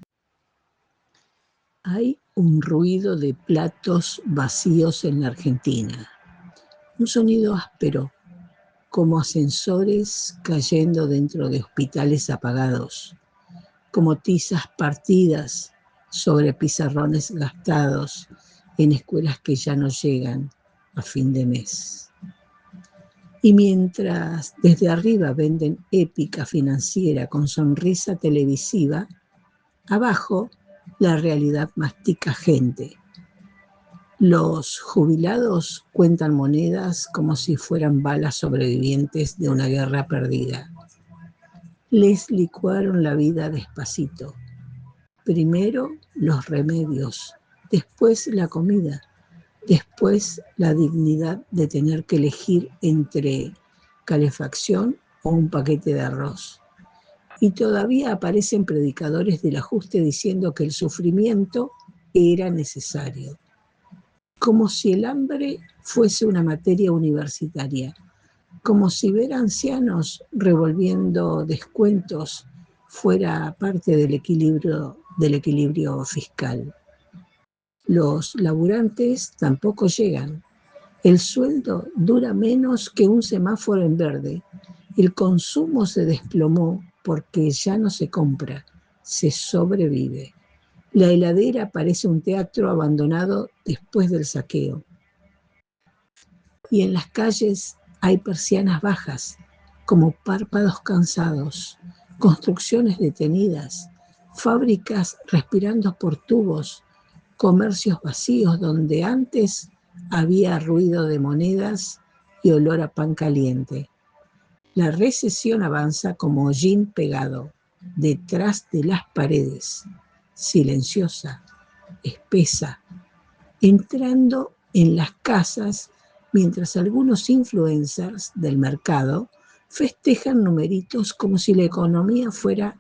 Hay un ruido de platos vacíos en la Argentina, un sonido áspero, como ascensores cayendo dentro de hospitales apagados, como tizas partidas sobre pizarrones gastados en escuelas que ya no llegan a fin de mes. Y mientras desde arriba venden épica financiera con sonrisa televisiva, abajo la realidad mastica gente. Los jubilados cuentan monedas como si fueran balas sobrevivientes de una guerra perdida. Les licuaron la vida despacito. Primero los remedios, después la comida, después la dignidad de tener que elegir entre calefacción o un paquete de arroz. Y todavía aparecen predicadores del ajuste diciendo que el sufrimiento era necesario. Como si el hambre fuese una materia universitaria, como si ver ancianos revolviendo descuentos fuera parte del equilibrio fiscal. Los laburantes tampoco llegan. El sueldo dura menos que un semáforo en verde. El consumo se desplomó porque ya no se compra, se sobrevive. La heladera parece un teatro abandonado después del saqueo. Y en las calles hay persianas bajas, como párpados cansados, construcciones detenidas, fábricas respirando por tubos, comercios vacíos donde antes había ruido de monedas y olor a pan caliente. La recesión avanza como hollín pegado, detrás de las paredes, silenciosa, espesa, entrando en las casas mientras algunos influencers del mercado festejan numeritos como si la economía fuera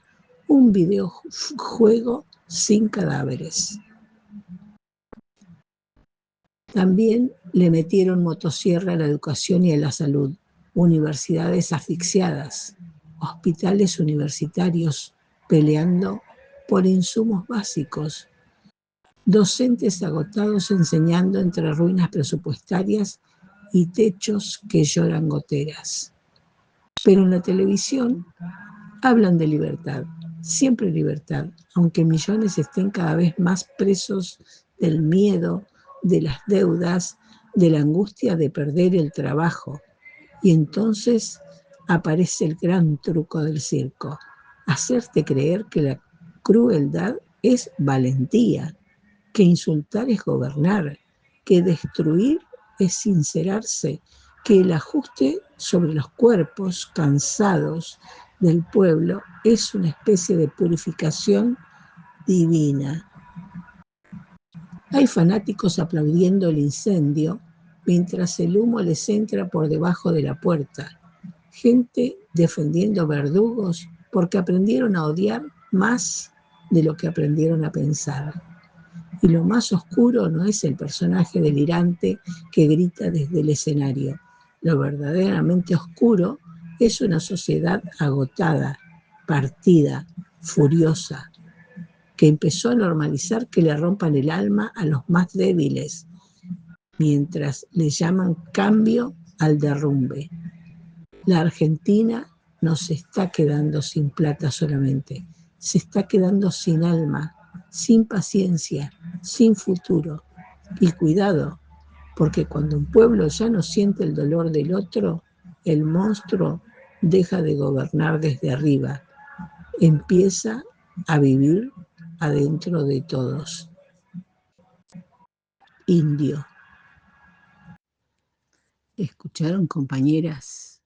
un videojuego sin cadáveres. También le metieron motosierra a la educación y a la salud, universidades asfixiadas, hospitales universitarios peleando por insumos básicos, docentes agotados enseñando entre ruinas presupuestarias y techos que lloran goteras. Pero en la televisión hablan de libertad, siempre libertad, aunque millones estén cada vez más presos del miedo, de las deudas, de la angustia de perder el trabajo. Y entonces aparece el gran truco del circo, hacerte creer que la crueldad es valentía, que insultar es gobernar, que destruir es sincerarse, que el ajuste sobre los cuerpos cansados del pueblo es una especie de purificación divina. Hay fanáticos aplaudiendo el incendio mientras el humo les entra por debajo de la puerta. Gente defendiendo verdugos porque aprendieron a odiar más de lo que aprendieron a pensar. Y lo más oscuro no es el personaje delirante que grita desde el escenario. Lo verdaderamente oscuro es una sociedad agotada, partida, furiosa, que empezó a normalizar que le rompan el alma a los más débiles, mientras le llaman cambio al derrumbe. La Argentina no se está quedando sin plata solamente, se está quedando sin alma, sin paciencia, sin futuro. Y cuidado, porque cuando un pueblo ya no siente el dolor del otro, el monstruo deja de gobernar desde arriba, empieza a vivir adentro de todos. Indio. ¿Escucharon, compañeras?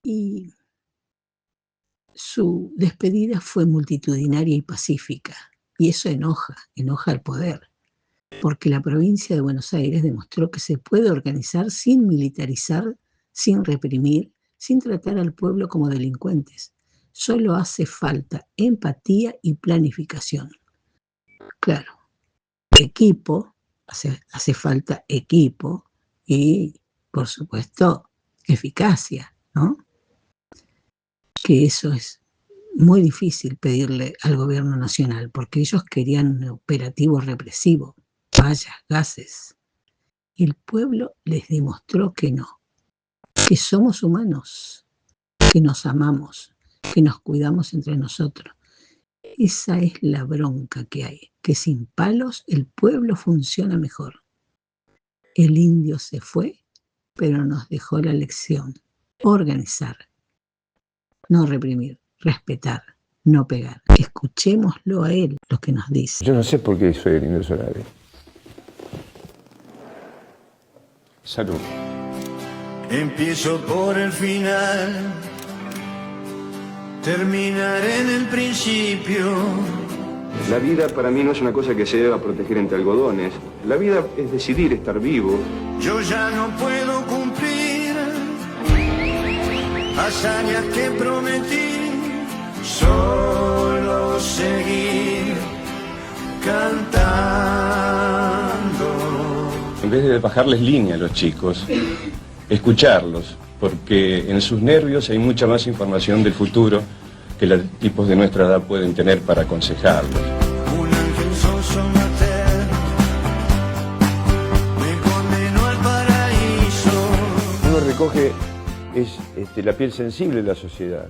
Y su despedida fue multitudinaria y pacífica, y eso enoja al poder, porque la provincia de Buenos Aires demostró que se puede organizar sin militarizar, sin reprimir, sin tratar al pueblo como delincuentes. Solo hace falta empatía y planificación. Claro, equipo, hace falta equipo y, por supuesto, eficacia, ¿no? Que eso es muy difícil pedirle al gobierno nacional, porque ellos querían un operativo represivo, vallas, gases. El pueblo les demostró que no, que somos humanos, que nos amamos, que nos cuidamos entre nosotros. Esa es la bronca que hay, que sin palos el pueblo funciona mejor. El indio se fue, pero nos dejó la lección: organizar, no reprimir, respetar, no pegar. Escuchémoslo a él, lo que nos dice. Yo no sé por qué soy el Indio Solari. Salud. Empiezo por el final, terminaré en el principio. La vida para mí no es una cosa que se deba proteger entre algodones. La vida es decidir estar vivo. Yo ya no puedo cumplir hazañas que prometí, solo seguir cantando. En vez de bajarles línea a los chicos, escucharlos, porque en sus nervios hay mucha más información del futuro que los tipos de nuestra edad pueden tener para aconsejarlos. Un ángel soso mater me condenó al paraíso. Uno recoge la piel sensible de la sociedad,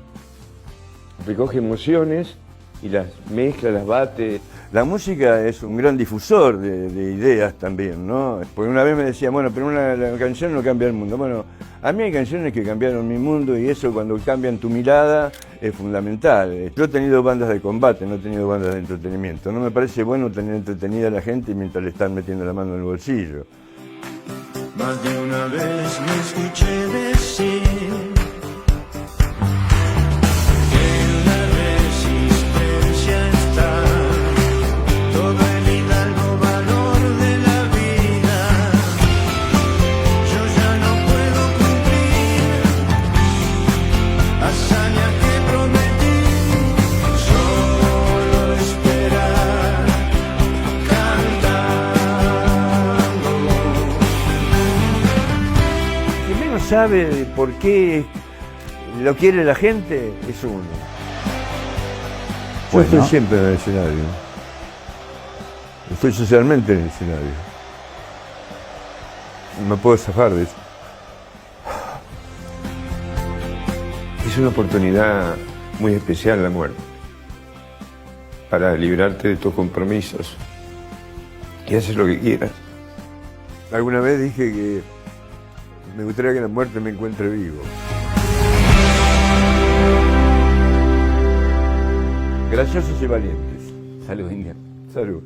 recoge emociones y las mezcla, las bate. La música es un gran difusor de ideas también, ¿no? Porque una vez me decían, bueno, pero la canción no cambia el mundo. Bueno, a mí hay canciones que cambiaron mi mundo y eso cuando cambian tu mirada es fundamental. Yo he tenido bandas de combate, no he tenido bandas de entretenimiento. No me parece bueno tener entretenida a la gente mientras le están metiendo la mano en el bolsillo. Más de una vez me escuché decir que en la resistencia está todo el hidalgo valor de la vida. Yo ya no puedo cumplir hazañas que prometí, solo esperar cantando. sabe por qué lo quiere la gente es uno. Yo estoy siempre en el escenario. Estoy socialmente en el escenario. No puedo zafar de eso. Es una oportunidad muy especial la muerte, para librarte de tus compromisos y haces lo que quieras. Alguna vez dije que me gustaría que la muerte me encuentre vivo. Graciosos y valientes. Salud, India. Salud.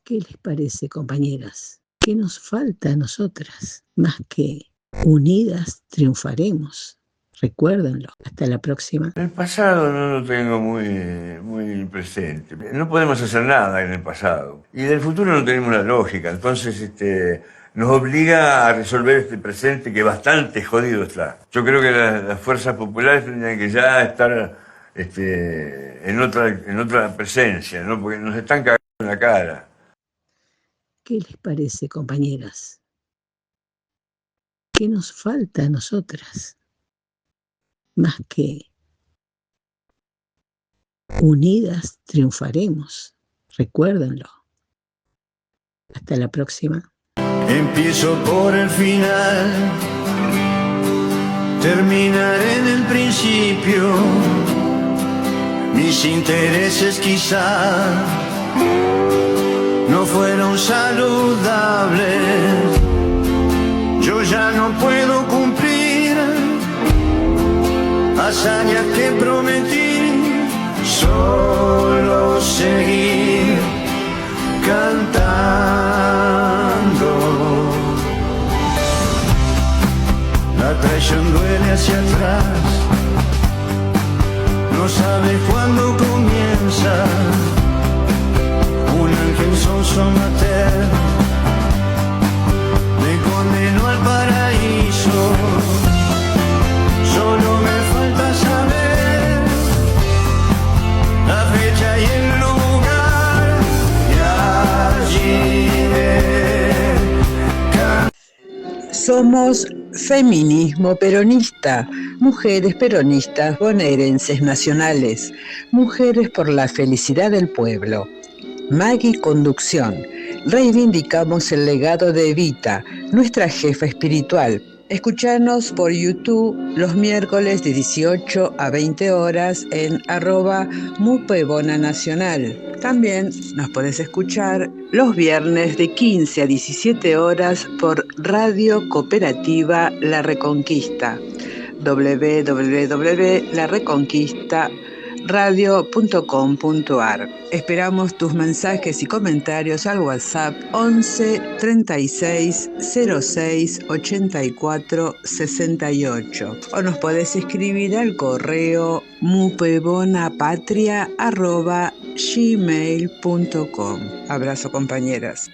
¿Qué les parece, compañeras? ¿Qué nos falta a nosotras? Más que unidas triunfaremos. Recuérdenlo. Hasta la próxima. El pasado no lo tengo muy presente. No podemos hacer nada en el pasado. Y del futuro no tenemos la lógica. Entonces nos obliga a resolver este presente que bastante jodido está. Yo creo que las fuerzas populares tendrían que ya estar en otra presencia, ¿no? Porque nos están cagando en la cara. ¿Qué les parece, compañeras? ¿Qué nos falta a nosotras? Más que unidas triunfaremos. Recuérdenlo. Hasta la próxima. Empiezo por el final, terminaré en el principio. Mis intereses quizá no fueron saludables. Yo ya no puedo cumplir hazañas que prometí, solo seguir cantando. La traición duele hacia atrás, no sabes cuándo comienza. Un ángel sonso mater me condenó al paraíso. Solo me falta saber la fecha y el lugar, y allí Somos Feminismo Peronista, mujeres peronistas bonaerenses nacionales, mujeres por la felicidad del pueblo. Maggie Conducción, reivindicamos el legado de Evita, nuestra jefa espiritual. Escuchanos por YouTube los miércoles de 18 a 20 horas en @mupebonanacional. También nos podés escuchar los viernes de 15 a 17 horas por Radio Cooperativa La Reconquista, www.lareconquistaradio.com.ar. Esperamos tus mensajes y comentarios al WhatsApp 11 36 06 84 68 o nos podés escribir al correo mupebonapatria@gmail.com. Abrazo, compañeras.